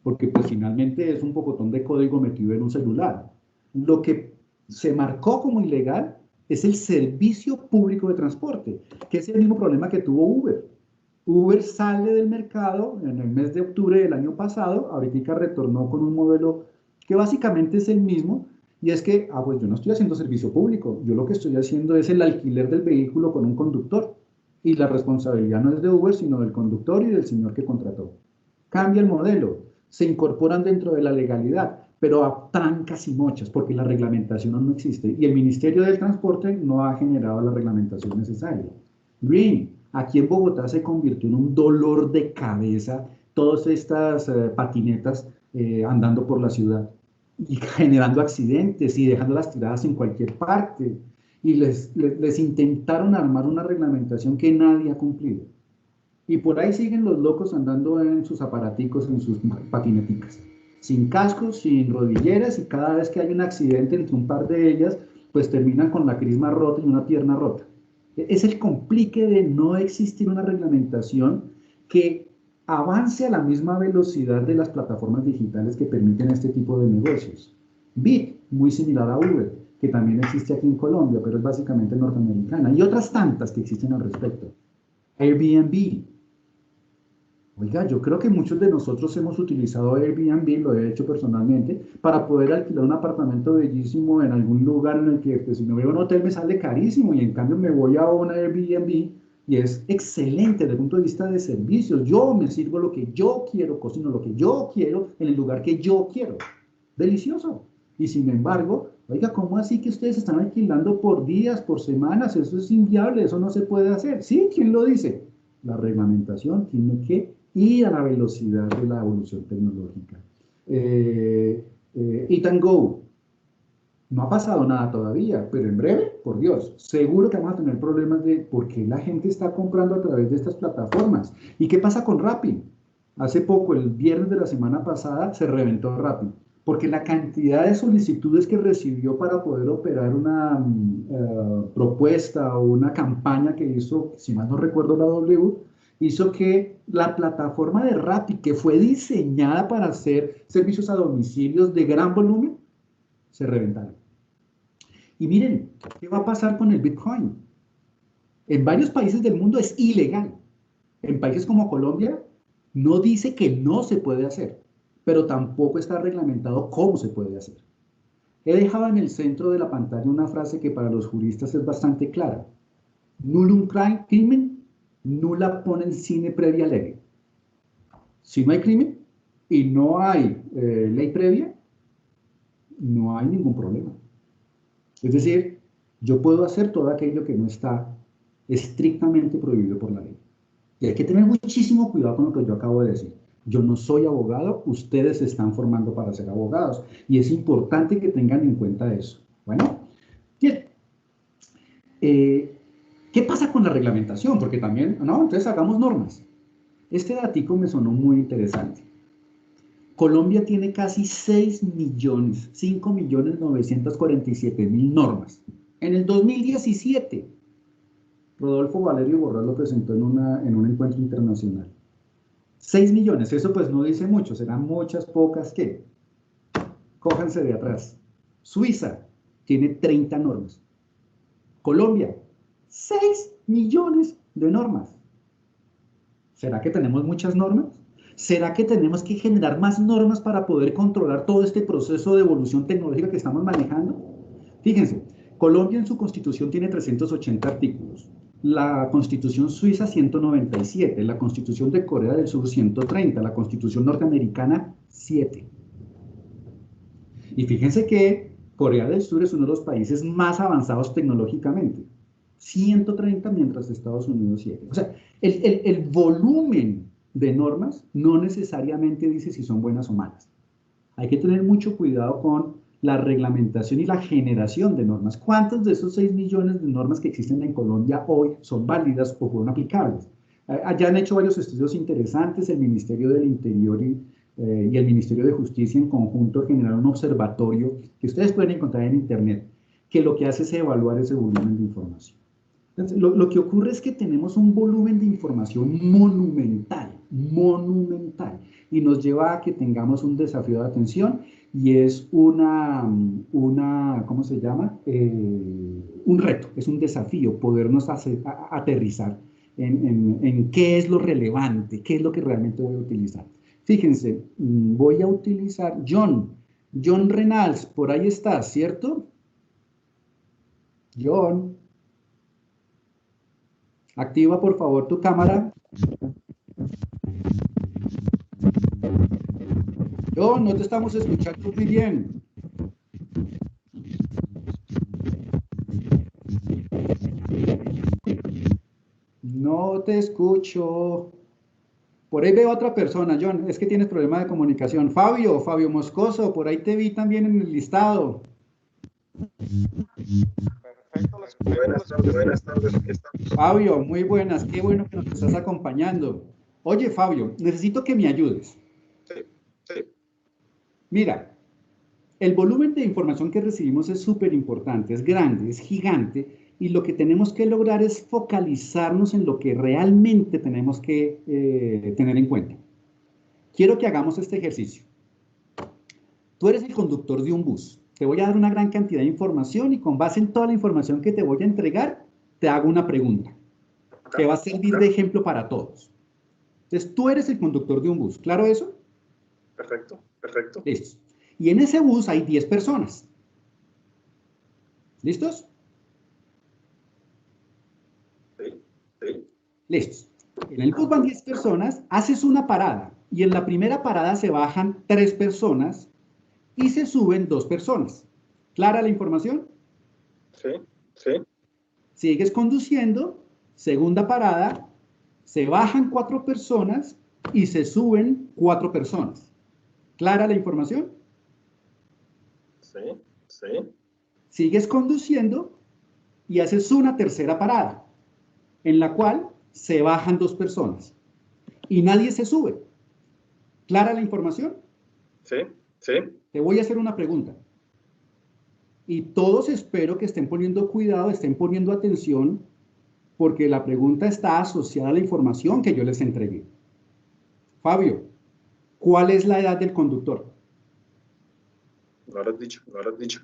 porque pues finalmente es un pocotón de código metido en un celular. Lo que se marcó como ilegal es el servicio público de transporte, que es el mismo problema que tuvo Uber. Uber sale del mercado en el mes de octubre del año pasado, ahorita retornó con un modelo que básicamente es el mismo, y es que, pues yo no estoy haciendo servicio público, yo lo que estoy haciendo es el alquiler del vehículo con un conductor, y la responsabilidad no es de Uber, sino del conductor y del señor que contrató. Cambia el modelo, se incorporan dentro de la legalidad, pero a trancas y mochas, porque la reglamentación no existe, y el Ministerio del Transporte no ha generado la reglamentación necesaria. Green, aquí en Bogotá se convirtió en un dolor de cabeza todas estas patinetas andando por la ciudad y generando accidentes y dejándolas tiradas en cualquier parte. Y les intentaron armar una reglamentación que nadie ha cumplido. Y por ahí siguen los locos andando en sus aparaticos, en sus patineticas, sin cascos, sin rodilleras, y cada vez que hay un accidente entre un par de ellas, pues terminan con la crisma rota y una pierna rota. Es el complique de no existir una reglamentación que avance a la misma velocidad de las plataformas digitales que permiten este tipo de negocios. Bit, muy similar a Uber, que también existe aquí en Colombia, pero es básicamente norteamericana, y otras tantas que existen al respecto. Airbnb. Oiga, yo creo que muchos de nosotros hemos utilizado Airbnb, lo he hecho personalmente, para poder alquilar un apartamento bellísimo en algún lugar en el que, pues, si me voy a un hotel me sale carísimo, y en cambio me voy a una Airbnb y es excelente desde el punto de vista de servicios. Yo me sirvo lo que yo quiero, cocino lo que yo quiero, en el lugar que yo quiero. Delicioso. Y sin embargo, oiga, ¿cómo así que ustedes están alquilando por días, por semanas? Eso es inviable, eso no se puede hacer. ¿Sí? ¿Quién lo dice? La reglamentación tiene que ir a la velocidad de la evolución tecnológica. Eat and Go. No ha pasado nada todavía, pero en breve, por Dios, seguro que vamos a tener problemas de por qué la gente está comprando a través de estas plataformas. ¿Y qué pasa con Rappi? Hace poco, el viernes de la semana pasada, se reventó Rappi, porque la cantidad de solicitudes que recibió para poder operar una propuesta o una campaña que hizo, si mal no recuerdo, la W, hizo que la plataforma de Rappi, que fue diseñada para hacer servicios a domicilios de gran volumen, se reventara. Y miren, ¿qué va a pasar con el Bitcoin? En varios países del mundo es ilegal. En países como Colombia, no dice que no se puede hacer, pero tampoco está reglamentado cómo se puede hacer. He dejado en el centro de la pantalla una frase que para los juristas es bastante clara. Nullum crimen, nulla ponen sine previa lege. Si no hay crimen y no hay ley previa, no hay ningún problema. Es decir, yo puedo hacer todo aquello que no está estrictamente prohibido por la ley. Y hay que tener muchísimo cuidado con lo que yo acabo de decir. Yo no soy abogado, ustedes se están formando para ser abogados. Y es importante que tengan en cuenta eso. Bueno, bien. ¿Qué pasa con la reglamentación? Porque también, no, entonces hagamos normas. Este datico me sonó muy interesante. Colombia tiene casi 6 millones, 5.947.000 normas. En el 2017, Rodolfo Valerio Borrás lo presentó en un encuentro internacional. 6 millones, eso pues no dice mucho, serán muchas, pocas, ¿qué? Cójanse de atrás. Suiza tiene 30 normas. Colombia, 6 millones de normas. ¿Será que tenemos muchas normas? ¿Será que tenemos que generar más normas para poder controlar todo este proceso de evolución tecnológica que estamos manejando? Fíjense, Colombia en su constitución tiene 380 artículos, la constitución suiza 197, la constitución de Corea del Sur 130, la constitución norteamericana 7. Y fíjense que Corea del Sur es uno de los países más avanzados tecnológicamente, 130 mientras Estados Unidos 7. O sea, el volumen de normas no necesariamente dice si son buenas o malas. Hay que tener mucho cuidado con la reglamentación y la generación de normas. ¿Cuántos de esos 6 millones de normas que existen en Colombia hoy son válidas o fueron aplicables? Allá han hecho varios estudios interesantes, el Ministerio del Interior y el Ministerio de Justicia en conjunto generaron un observatorio que ustedes pueden encontrar en internet, que lo que hace es evaluar ese volumen de información. Entonces, lo que ocurre es que tenemos un volumen de información monumental, y nos lleva a que tengamos un desafío de atención, y es ¿cómo se llama? Un reto, es un desafío podernos aterrizar en qué es lo relevante, qué es lo que realmente voy a utilizar. Fíjense, voy a utilizar John Renals, por ahí está, ¿cierto? John. Activa, por favor, tu cámara. John, no te estamos escuchando muy bien. No te escucho. Por ahí veo a otra persona, John. Es que tienes problema de comunicación. Fabio Moscoso, por ahí te vi también en el listado.
Perfecto, buenas tardes. Aquí estamos.
Fabio, muy buenas. Qué bueno que nos estás acompañando. Oye, Fabio, necesito que me ayudes.
Sí.
Mira, el volumen de información que recibimos es súper importante, es grande, es gigante, y lo que tenemos que lograr es focalizarnos en lo que realmente tenemos que tener en cuenta. Quiero que hagamos este ejercicio. Tú eres el conductor de un bus. Te voy a dar una gran cantidad de información y con base en toda la información que te voy a entregar, te hago una pregunta que va a servir de ejemplo para todos. Entonces, tú eres el conductor de un bus. ¿Claro eso?
Perfecto, perfecto.
Listo. Y en ese bus hay 10 personas. ¿Listos?
Sí, sí.
Listos. En el bus van 10 personas, haces una parada y en la primera parada se bajan 3 personas y se suben 2 personas. ¿Clara la información?
Sí, sí.
Sigues conduciendo, segunda parada, se bajan 4 personas y se suben 4 personas. ¿Clara la información?
Sí, sí.
Sigues conduciendo y haces una tercera parada, en la cual se bajan 2 personas y nadie se sube. ¿Clara la información?
Sí, sí.
Te voy a hacer una pregunta. Y todos espero que estén poniendo cuidado, estén poniendo atención, porque la pregunta está asociada a la información que yo les entregué. Fabio, ¿cuál es la edad del conductor?
No lo has dicho, no lo has dicho.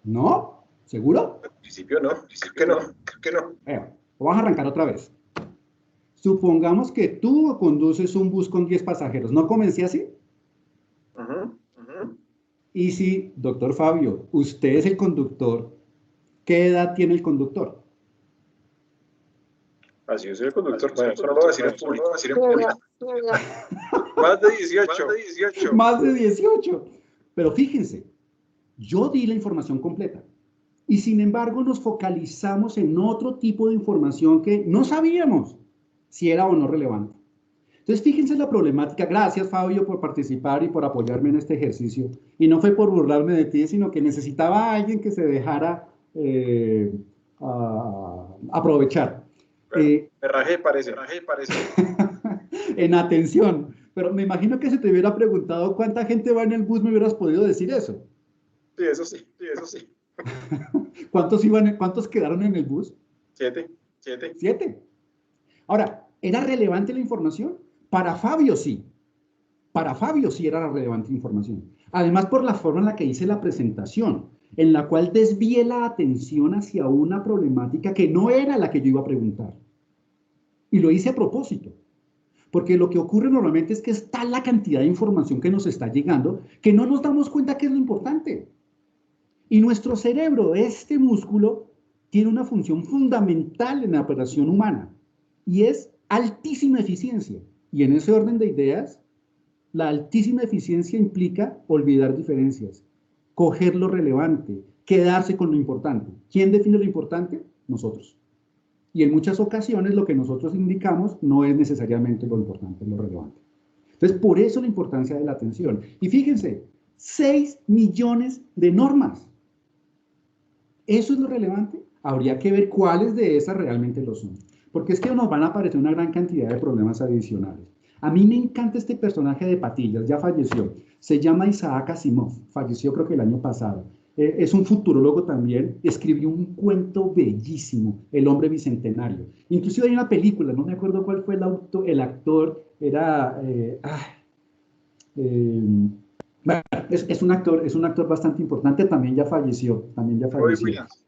¿No? ¿Seguro?
Al principio no, creo que no, creo que no.
Vamos a arrancar otra vez. Supongamos que tú conduces un bus con 10 pasajeros. ¿No comencé así?
Ujú, ujú.
Y si, doctor Fabio, usted es el conductor, ¿qué edad tiene el conductor?
Así yo soy el conductor. Bueno, eso no lo voy a decir en público. Lo voy a decir en público. Más de 18. Más de 18.
Más de 18. Pero fíjense, yo di la información completa. Y sin embargo nos focalizamos en otro tipo de información que no sabíamos si era o no relevante. Entonces fíjense la problemática. Gracias, Fabio, por participar y por apoyarme en este ejercicio. Y no fue por burlarme de ti, sino que necesitaba a alguien que se dejara aprovechar.
Me rajé, parece.
En atención. Pero me imagino que si te hubiera preguntado cuánta gente va en el bus, me hubieras podido decir eso.
Sí, eso sí, sí, eso sí.
¿Cuántos quedaron en el bus?
7.
7. Ahora, ¿era relevante la información? Para Fabio sí. Para Fabio sí era relevante la información. Además, por la forma en la que hice la presentación, en la cual desvié la atención hacia una problemática que no era la que yo iba a preguntar. Y lo hice a propósito. Porque lo que ocurre normalmente es que es tal la cantidad de información que nos está llegando que no nos damos cuenta que es lo importante. Y nuestro cerebro, este músculo, tiene una función fundamental en la operación humana y es altísima eficiencia. Y en ese orden de ideas, la altísima eficiencia implica olvidar diferencias, coger lo relevante, quedarse con lo importante. ¿Quién define lo importante? Nosotros. Y en muchas ocasiones lo que nosotros indicamos no es necesariamente lo importante, lo relevante. Entonces, por eso la importancia de la atención. Y fíjense, 6 millones de normas. ¿Eso es lo relevante? Habría que ver cuáles de esas realmente lo son. Porque es que nos van a aparecer una gran cantidad de problemas adicionales. A mí me encanta este personaje de Patillas, ya falleció. Se llama Isaac Asimov, falleció creo que el año pasado. Es un futurólogo también, escribió un cuento bellísimo, El hombre bicentenario. Inclusive hay una película, no me acuerdo cuál fue el actor, era... bueno, es un actor bastante importante, también ya falleció.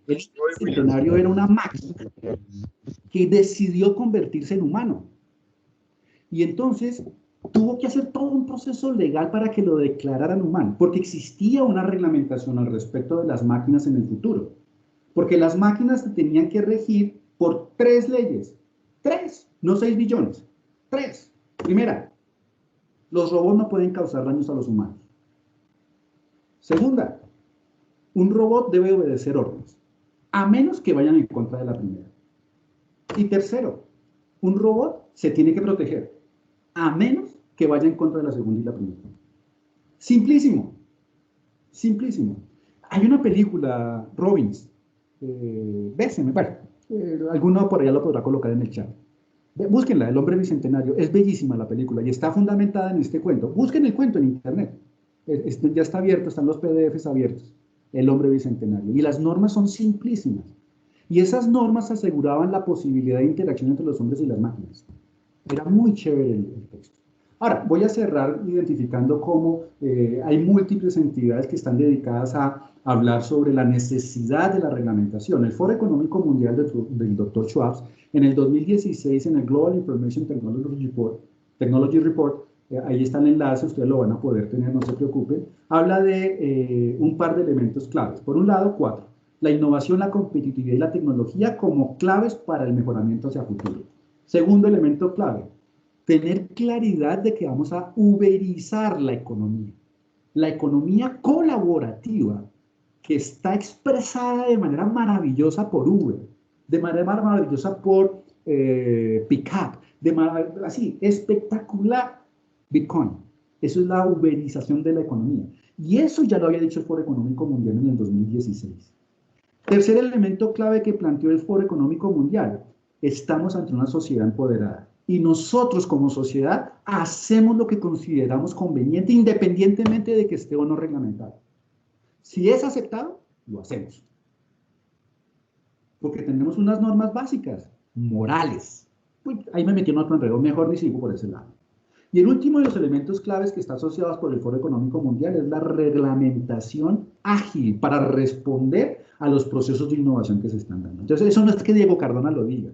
El bicentenario era una máquina que decidió convertirse en humano. Y entonces tuvo que hacer todo un proceso legal para que lo declararan humano, porque existía una reglamentación al respecto de las máquinas en el futuro. Porque las máquinas se tenían que regir por 3 leyes. 3, no 6 billones. 3. Primera, los robots no pueden causar daños a los humanos. Segunda, un robot debe obedecer órdenes, a menos que vayan en contra de la primera. Y tercero, un robot se tiene que proteger, a menos que vaya en contra de la segunda y la primera. Simplísimo, simplísimo. Hay una película, Robbins, béseme, bueno, alguno por allá lo podrá colocar en el chat. Búsquenla, El hombre bicentenario, es bellísima la película y está fundamentada en este cuento. Busquen el cuento en internet. Ya está abierto, están los PDFs abiertos, El hombre bicentenario. Y las normas son simplísimas. Y esas normas aseguraban la posibilidad de interacción entre los hombres y las máquinas. Era muy chévere el texto. Ahora, voy a cerrar identificando cómo hay múltiples entidades que están dedicadas a hablar sobre la necesidad de la reglamentación. El Foro Económico Mundial del Dr. Schwab, en el 2016, en el Global Information Technology Report, ahí está el enlace, ustedes lo van a poder tener, no se preocupen, habla de un par de elementos claves. Por un lado, 4. La innovación, la competitividad y la tecnología como claves para el mejoramiento hacia futuro. Segundo elemento clave, tener claridad de que vamos a uberizar la economía colaborativa que está expresada de manera maravillosa por Uber, de manera maravillosa por Pickup, así, espectacular Bitcoin. Eso es la uberización de la economía. Y eso ya lo había dicho el Foro Económico Mundial en el 2016. Tercer elemento clave que planteó el Foro Económico Mundial, estamos ante una sociedad empoderada. Y nosotros como sociedad hacemos lo que consideramos conveniente independientemente de que esté o no reglamentado. Si es aceptado, lo hacemos. Porque tenemos unas normas básicas, morales. Uy, ahí me metí en otro enredo, mejor ni sigo por ese lado. Y el último de los elementos claves que está asociados por el Foro Económico Mundial es la reglamentación ágil para responder a los procesos de innovación que se están dando. Entonces, eso no es que Diego Cardona lo diga.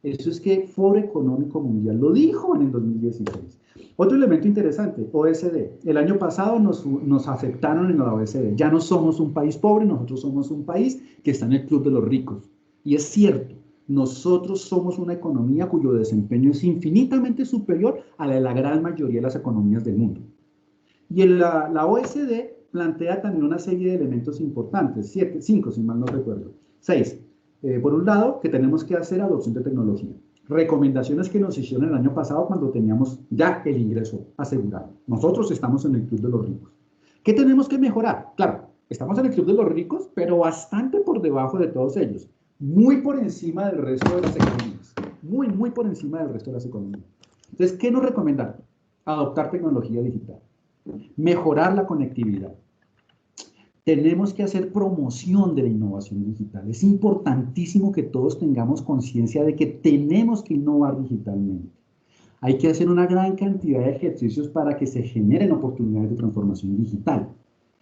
Eso es que Foro Económico Mundial lo dijo en el 2016. Otro elemento interesante, OECD. El año pasado nos aceptaron en la OECD. Ya no somos un país pobre, nosotros somos un país que está en el club de los ricos. Y es cierto, nosotros somos una economía cuyo desempeño es infinitamente superior a la de la gran mayoría de las economías del mundo. Y la OECD plantea también una serie de elementos importantes, 5 si mal no recuerdo. 6. Por un lado, que tenemos que hacer adopción de tecnología. Recomendaciones que nos hicieron el año pasado cuando teníamos ya el ingreso asegurado. Nosotros estamos en el club de los ricos. ¿Qué tenemos que mejorar? Claro, estamos en el club de los ricos, pero bastante por debajo de todos ellos. Muy por encima del resto de las economías. Muy por encima del resto de las economías. Entonces, ¿qué nos recomendaron? Adoptar tecnología digital. Mejorar la conectividad. Tenemos que hacer promoción de la innovación digital. Es importantísimo que todos tengamos conciencia de que tenemos que innovar digitalmente. Hay que hacer una gran cantidad de ejercicios para que se generen oportunidades de transformación digital.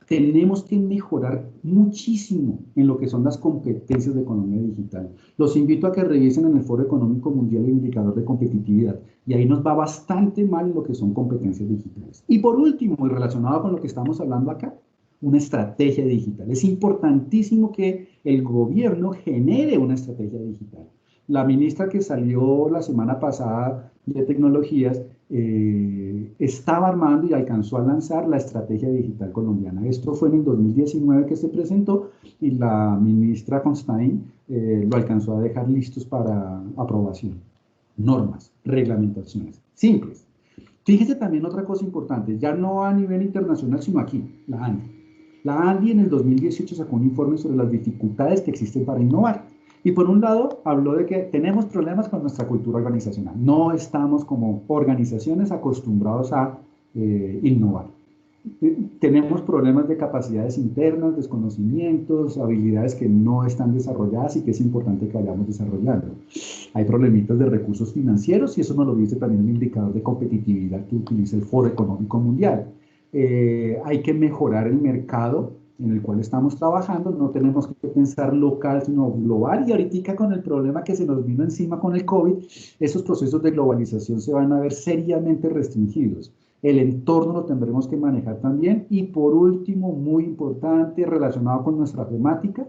Tenemos que mejorar muchísimo en lo que son las competencias de economía digital. Los invito a que revisen en el Foro Económico Mundial el indicador de competitividad. Y ahí nos va bastante mal en lo que son competencias digitales. Y por último, y relacionado con lo que estamos hablando acá, una estrategia digital. Es importantísimo que el gobierno genere una estrategia digital. La ministra que salió la semana pasada de tecnologías estaba armando y alcanzó a lanzar la estrategia digital colombiana. Esto fue en el 2019 que se presentó y la ministra Constaín lo alcanzó a dejar listos para aprobación. Normas, reglamentaciones, simples. Fíjese también otra cosa importante, ya no a nivel internacional, sino aquí, la ANDI. La ANDI en el 2018 sacó un informe sobre las dificultades que existen para innovar. Y por un lado, habló de que tenemos problemas con nuestra cultura organizacional. No estamos como organizaciones acostumbrados a innovar. Tenemos problemas de capacidades internas, desconocimientos, habilidades que no están desarrolladas y que es importante que vayamos desarrollando. Hay problemitas de recursos financieros y eso nos lo dice también el indicador de competitividad que utiliza el Foro Económico Mundial. Hay que mejorar el mercado en el cual estamos trabajando, no tenemos que pensar local sino global y ahorita con el problema que se nos vino encima con el COVID, esos procesos de globalización se van a ver seriamente restringidos. El entorno lo tendremos que manejar también y por último, muy importante, relacionado con nuestra temática,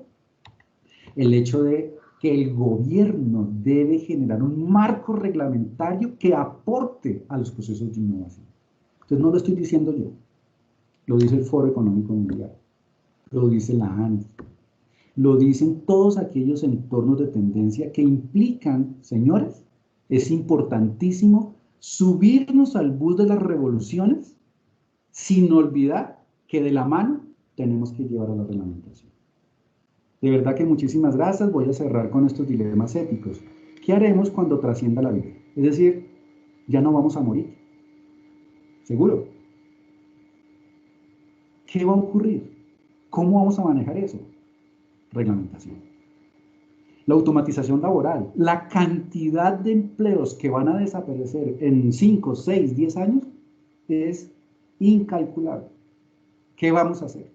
el hecho de que el gobierno debe generar un marco reglamentario que aporte a los procesos de innovación. Entonces no lo estoy diciendo yo, lo dice el Foro Económico Mundial, lo dice la ANDI, lo dicen todos aquellos entornos de tendencia que implican, señores, es importantísimo subirnos al bus de las revoluciones sin olvidar que de la mano tenemos que llevar a la reglamentación. De verdad que muchísimas gracias. Voy a cerrar con estos dilemas éticos. ¿Qué haremos cuando trascienda la vida? Es decir, ya no vamos a morir. ¿Seguro? ¿Qué va a ocurrir? ¿Cómo vamos a manejar eso? Reglamentación. la automatización laboral, la cantidad de empleos que van a desaparecer en 5, 6, 10 años es incalculable. ¿Qué vamos a hacer?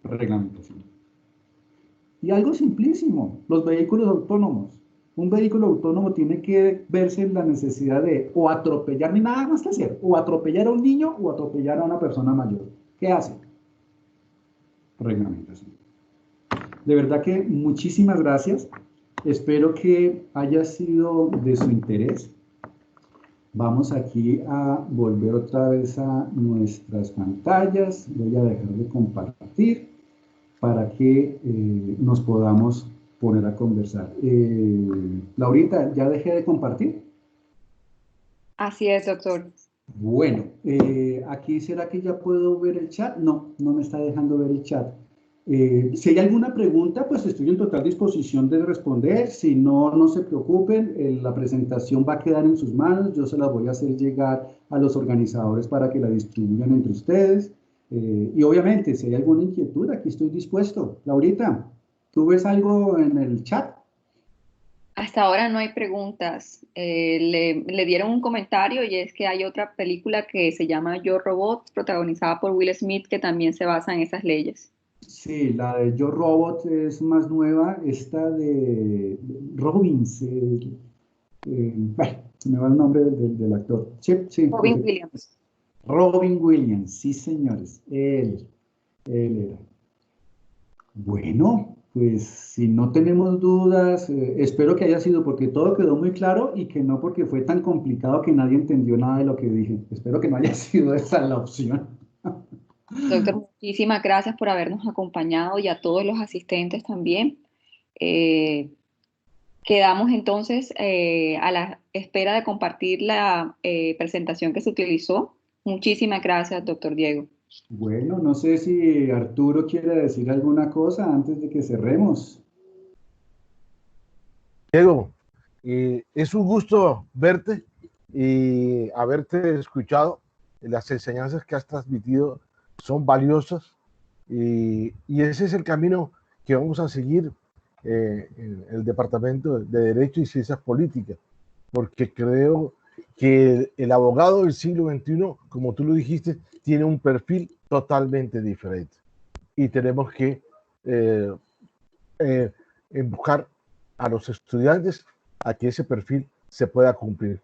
Reglamentación. Y algo simplísimo, los vehículos autónomos. Un vehículo autónomo tiene que verse en la necesidad de o atropellar, ni nada más que hacer, o atropellar a un niño o atropellar a una persona mayor. ¿Qué hace? Reglamentación. De verdad que muchísimas gracias. Espero que haya sido de su interés. Vamos aquí a volver otra vez a nuestras pantallas. Voy a dejar de compartir para que nos podamos poner a conversar. Laurita, ¿ya dejé de compartir?
Así es, doctor.
Bueno, aquí ¿será que ya puedo ver el chat? No, no me está dejando ver el chat. Si hay alguna pregunta, pues estoy en total disposición de responder. Si no, no se preocupen, la presentación va a quedar en sus manos. Yo se la voy a hacer llegar a los organizadores para que la distribuyan entre ustedes. Y obviamente, si hay alguna inquietud, aquí estoy dispuesto. Laurita, ¿tú ves algo en el chat?
Hasta ahora no hay preguntas. Le dieron un comentario y es que hay otra película que se llama Yo Robot, protagonizada por Will Smith, que también se basa en esas leyes.
Sí, la de Yo Robot es más nueva, esta de Robbins, bueno, se me va el nombre del actor. Sí, sí.
Robin Williams.
Robin Williams, sí señores, él era. Bueno, pues si no tenemos dudas, espero que haya sido porque todo quedó muy claro y que no porque fue tan complicado que nadie entendió nada de lo que dije. Espero que no haya sido esa la opción.
Doctor, muchísimas gracias por habernos acompañado y a todos los asistentes también. Quedamos entonces a la espera de compartir la presentación que se utilizó. Muchísimas gracias, doctor Diego.
Bueno, no sé si Arturo quiere decir alguna cosa antes de que cerremos.
Diego, es un gusto verte y haberte escuchado. Las enseñanzas que has transmitido son valiosas y ese es el camino que vamos a seguir en el Departamento de Derecho y Ciencias Políticas, porque creo que el abogado del siglo XXI, como tú lo dijiste, tiene un perfil totalmente diferente y tenemos que empujar a los estudiantes a que ese perfil se pueda cumplir.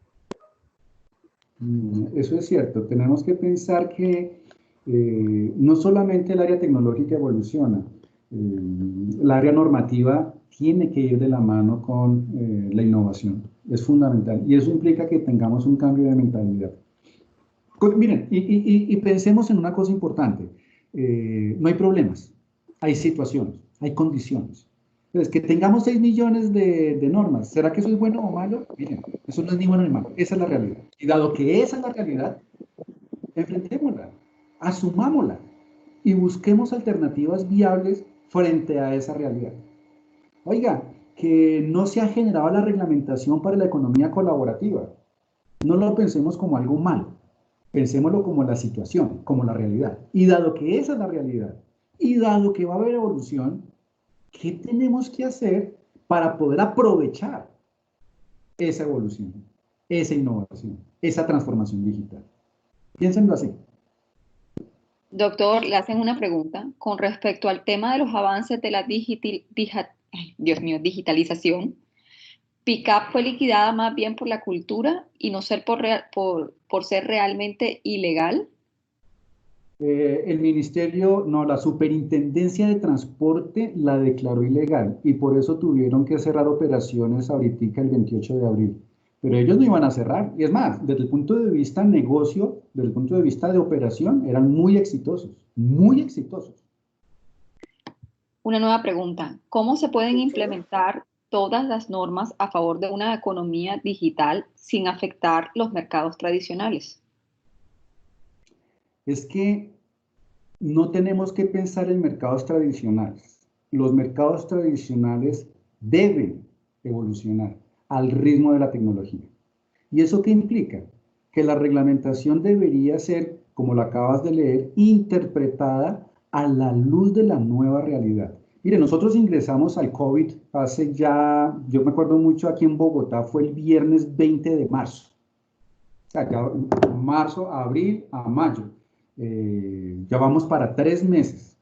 Eso es cierto, tenemos que pensar que no solamente el área tecnológica evoluciona, el área normativa tiene que ir de la mano con la innovación, es fundamental y eso implica que tengamos un cambio de mentalidad. Miren, y pensemos en una cosa importante, no hay problemas, hay situaciones, hay condiciones. Entonces, que tengamos 6 millones de normas, ¿será que eso es bueno o malo? Miren, eso no es ni bueno ni malo, esa es la realidad. Y dado que esa es la realidad, enfrentémosla, asumámosla y busquemos alternativas viables frente a esa realidad. Oiga, que no se ha generado la reglamentación para la economía colaborativa. No lo pensemos como algo malo, pensémoslo como la situación, como la realidad. Y dado que esa es la realidad, y dado que va a haber evolución, ¿qué tenemos que hacer para poder aprovechar esa evolución, esa innovación, esa transformación digital? Piénsenlo así.
Doctor, le hacen una pregunta con respecto al tema de los avances de la digitalización. PICAP fue liquidada más bien por la cultura y no ser por ser realmente ilegal.
El ministerio, no, la Superintendencia de Transporte la declaró ilegal y por eso tuvieron que cerrar operaciones ahorita el 28 de abril. Pero ellos no iban a cerrar. Y es más, desde el punto de vista negocio, desde el punto de vista de operación, eran muy exitosos, muy exitosos.
Una nueva pregunta. ¿Cómo se pueden implementar todas las normas a favor de una economía digital sin afectar los mercados tradicionales?
Es que no tenemos que pensar en mercados tradicionales. Los mercados tradicionales deben evolucionar al ritmo de la tecnología. ¿Y eso qué implica? Que la reglamentación debería ser, como lo acabas de leer, interpretada a la luz de la nueva realidad. Mire, nosotros ingresamos al COVID hace ya, yo me acuerdo mucho aquí en Bogotá, fue el viernes 20 de marzo. O sea, ya marzo, abril, a mayo. Ya vamos para 3 meses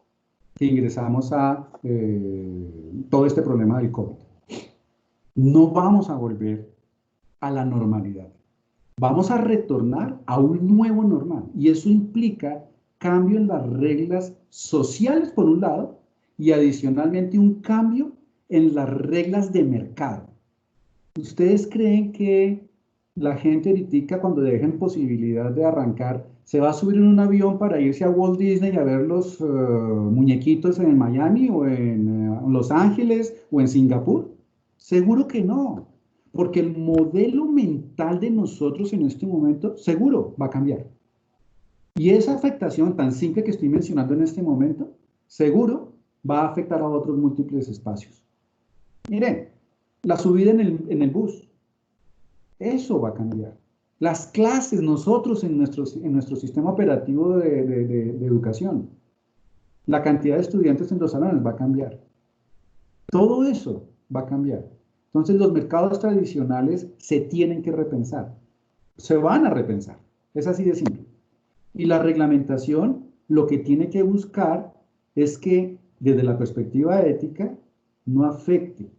que ingresamos a todo este problema del COVID. No vamos a volver a la normalidad. Vamos a retornar a un nuevo normal. Y eso implica cambio en las reglas sociales, por un lado, y adicionalmente un cambio en las reglas de mercado. ¿Ustedes creen que la gente ahorita, cuando dejen posibilidad de arrancar, se va a subir en un avión para irse a Walt Disney a ver los muñequitos en Miami o en Los Ángeles o en Singapur? Seguro que no, porque el modelo mental de nosotros en este momento seguro va a cambiar. Y esa afectación tan simple que estoy mencionando en este momento, seguro va a afectar a otros múltiples espacios. Miren, la subida en el bus, eso va a cambiar. Las clases, nosotros en nuestro sistema operativo de educación, la cantidad de estudiantes en los salones va a cambiar. Todo eso va a cambiar. Entonces los mercados tradicionales se tienen que repensar. Se van a repensar. Es así de simple. Y la reglamentación lo que tiene que buscar es que desde la perspectiva ética no afecte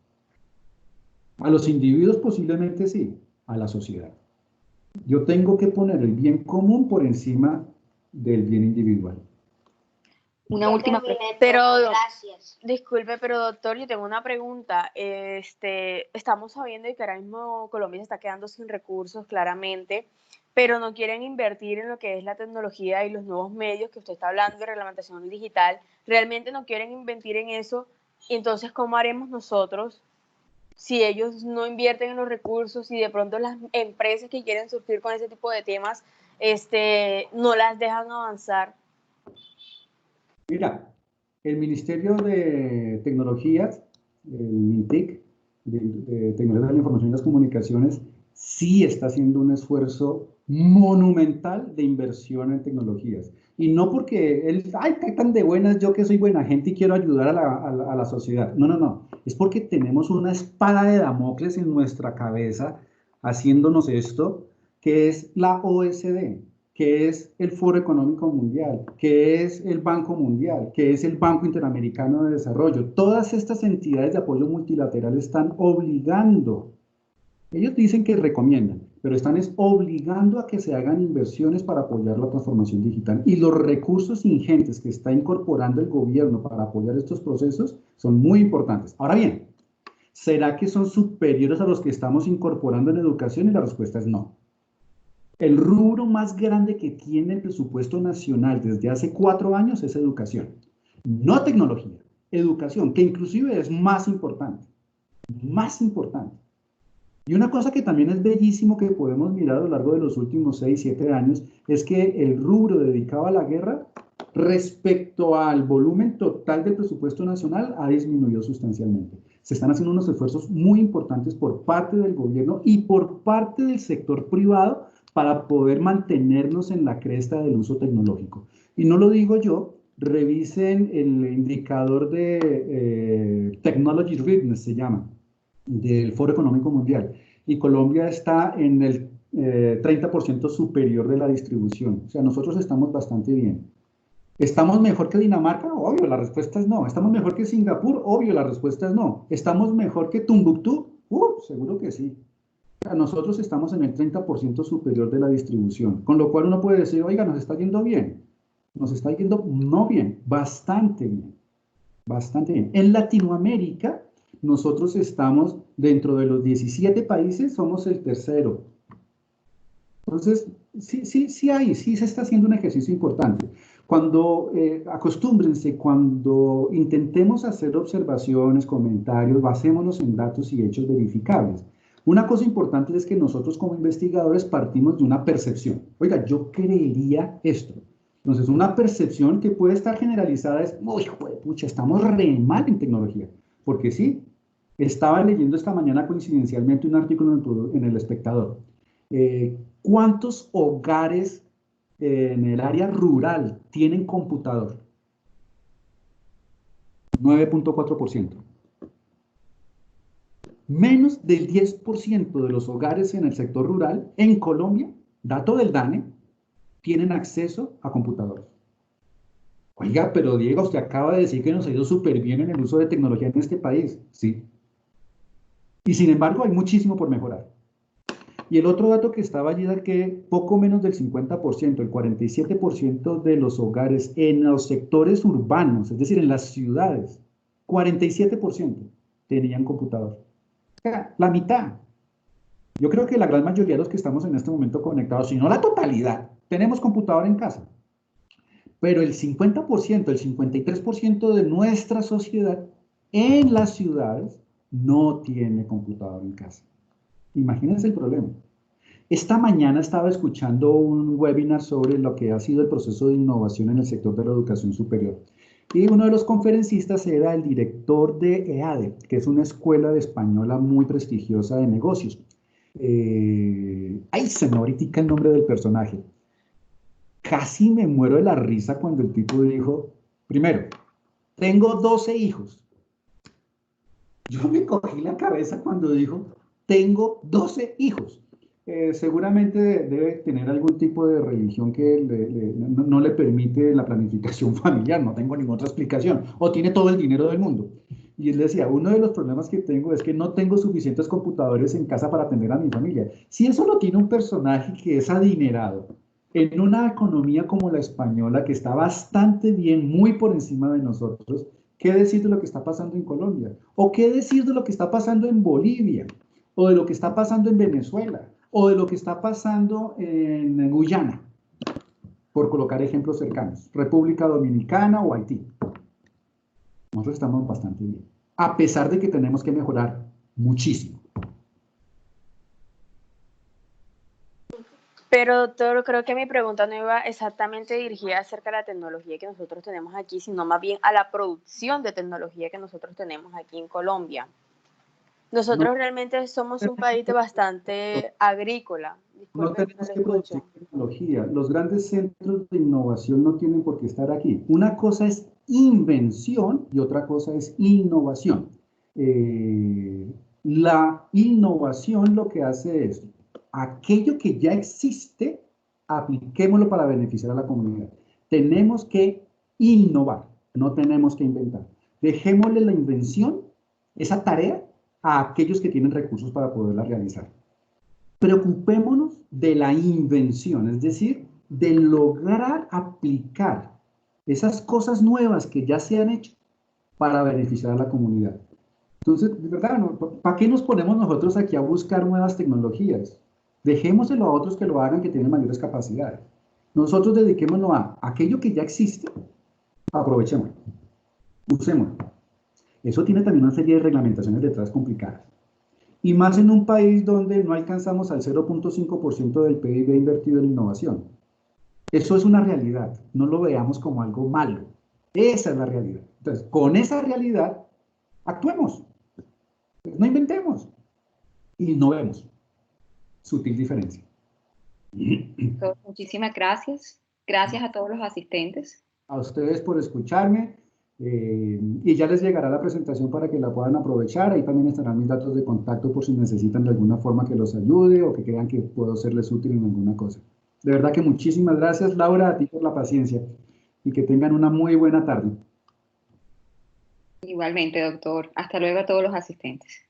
a los individuos, posiblemente sí, a la sociedad. Yo tengo que poner el bien común por encima del bien individual.
Una última pregunta.
Pero, gracias. Disculpe, pero doctor, yo tengo una pregunta. Estamos sabiendo que ahora mismo Colombia se está quedando sin recursos, claramente, pero no quieren invertir en lo que es la tecnología y los nuevos medios que usted está hablando de reglamentación digital. Realmente no quieren invertir en eso. Y entonces, ¿cómo haremos nosotros si ellos no invierten en los recursos y de pronto las empresas que quieren surgir con ese tipo de temas no las dejan avanzar?
Mira, el Ministerio de Tecnologías, el MINTIC, de Tecnologías de la Información y las Comunicaciones, sí está haciendo un esfuerzo monumental de inversión en tecnologías. Y no porque él, ay, qué tan de buenas, yo que soy buena gente y quiero ayudar a la sociedad. No, no, no. Es porque tenemos una espada de Damocles en nuestra cabeza haciéndonos esto, que es la OSD, que es el Foro Económico Mundial, que es el Banco Mundial, que es el Banco Interamericano de Desarrollo. Todas estas entidades de apoyo multilateral están obligando. Ellos dicen que recomiendan, pero están obligando a que se hagan inversiones para apoyar la transformación digital. Y los recursos ingentes que está incorporando el gobierno para apoyar estos procesos son muy importantes. Ahora bien, ¿será que son superiores a los que estamos incorporando en educación? Y la respuesta es no. El rubro más grande que tiene el presupuesto nacional desde hace 4 años es educación. No tecnología, educación, que inclusive es más importante. Más importante. Y una cosa que también es bellísimo que podemos mirar a lo largo de los últimos 6, 7 años es que el rubro dedicado a la guerra respecto al volumen total del presupuesto nacional ha disminuido sustancialmente. Se están haciendo unos esfuerzos muy importantes por parte del gobierno y por parte del sector privado para poder mantenernos en la cresta del uso tecnológico. Y no lo digo yo, revisen el indicador de Technology Readiness, se llama, del Foro Económico Mundial, y Colombia está en el 30% superior de la distribución. O sea, nosotros estamos bastante bien. ¿Estamos mejor que Dinamarca? Obvio, la respuesta es no. ¿Estamos mejor que Singapur? Obvio, la respuesta es no. ¿Estamos mejor que Tumbuctú? Seguro que sí. O sea, nosotros estamos en el 30% superior de la distribución, con lo cual uno puede decir, oiga, nos está yendo bien. Nos está yendo no bien, bastante bien. Bastante bien. En Latinoamérica, nosotros estamos dentro de los 17 países, somos el tercero. Entonces, sí se está haciendo un ejercicio importante. Cuando, acostúmbrense, cuando intentemos hacer observaciones, comentarios, basémonos en datos y hechos verificables. Una cosa importante es que nosotros como investigadores partimos de una percepción. Oiga, yo creería esto. Entonces, una percepción que puede estar generalizada es, uy, pucha, estamos re mal en tecnología. Porque sí, estaba leyendo esta mañana coincidencialmente un artículo en El Espectador. ¿Cuántos hogares en el área rural tienen computador? 9.4%. Menos del 10% de los hogares en el sector rural en Colombia, dato del DANE, tienen acceso a computadores. Oiga, pero Diego, usted acaba de decir que nos ha ido súper bien en el uso de tecnología en este país. Sí. Y sin embargo, hay muchísimo por mejorar. Y el otro dato que estaba allí era que poco menos del 50%, el 47% de los hogares en los sectores urbanos, es decir, en las ciudades, 47% tenían computador. O sea, la mitad. Yo creo que la gran mayoría de los que estamos en este momento conectados, si no la totalidad, tenemos computador en casa. Pero el 50%, el 53% de nuestra sociedad en las ciudades no tiene computador en casa. Imagínense el problema. Esta mañana estaba escuchando un webinar sobre lo que ha sido el proceso de innovación en el sector de la educación superior. Y uno de los conferencistas era el director de EADE, que es una escuela de española muy prestigiosa de negocios. Ay, se me ahorita el nombre del personaje. Casi me muero de la risa cuando el tipo dijo, primero, tengo 12 hijos. Yo me cogí la cabeza cuando dijo, tengo 12 hijos. Seguramente debe tener algún tipo de religión que no le permite la planificación familiar, no tengo ninguna otra explicación, o tiene todo el dinero del mundo. Y él decía, uno de los problemas que tengo es que no tengo suficientes computadores en casa para atender a mi familia. Si eso lo tiene un personaje que es adinerado, en una economía como la española, que está bastante bien, muy por encima de nosotros, ¿qué decir de lo que está pasando en Colombia? ¿O qué decir de lo que está pasando en Bolivia? ¿O de lo que está pasando en Venezuela? ¿O de lo que está pasando en Guyana? Por colocar ejemplos cercanos. República Dominicana o Haití. Nosotros estamos bastante bien. A pesar de que tenemos que mejorar muchísimo.
Pero doctor, creo que mi pregunta no iba exactamente dirigida acerca de la tecnología que nosotros tenemos aquí, sino más bien a la producción de tecnología que nosotros tenemos aquí en Colombia. Nosotros realmente somos un país bastante agrícola.
No
Disculpe, no
tenemos
le
que
escucho.
producir tecnología. Los grandes centros de innovación no tienen por qué estar aquí. Una cosa es invención y otra cosa es innovación. La innovación lo que hace es aquello que ya existe, apliquémoslo para beneficiar a la comunidad. Tenemos que innovar, no tenemos que inventar. Dejémosle la invención, esa tarea, a aquellos que tienen recursos para poderla realizar. Preocupémonos de la invención, es decir, de lograr aplicar esas cosas nuevas que ya se han hecho para beneficiar a la comunidad. Entonces, de verdad, ¿para qué nos ponemos nosotros aquí a buscar nuevas tecnologías? Dejémoselo a otros que lo hagan, que tienen mayores capacidades. Nosotros dediquémonos a aquello que ya existe, aprovechémoslo, usémoslo. Eso tiene también una serie de reglamentaciones detrás complicadas. Y más en un país donde no alcanzamos al 0.5% del PIB invertido en innovación. Eso es una realidad, no lo veamos como algo malo. Esa es la realidad. Entonces, con esa realidad, actuemos. No inventemos. Innovemos. Sutil diferencia.
Muchísimas gracias. Gracias a todos los asistentes.
A ustedes por escucharme. Y ya les llegará la presentación para que la puedan aprovechar. Ahí también estarán mis datos de contacto por si necesitan de alguna forma que los ayude o que crean que puedo serles útil en alguna cosa. De verdad que muchísimas gracias, Laura, a ti por la paciencia y que tengan una muy buena tarde.
Igualmente, doctor. Hasta luego a todos los asistentes.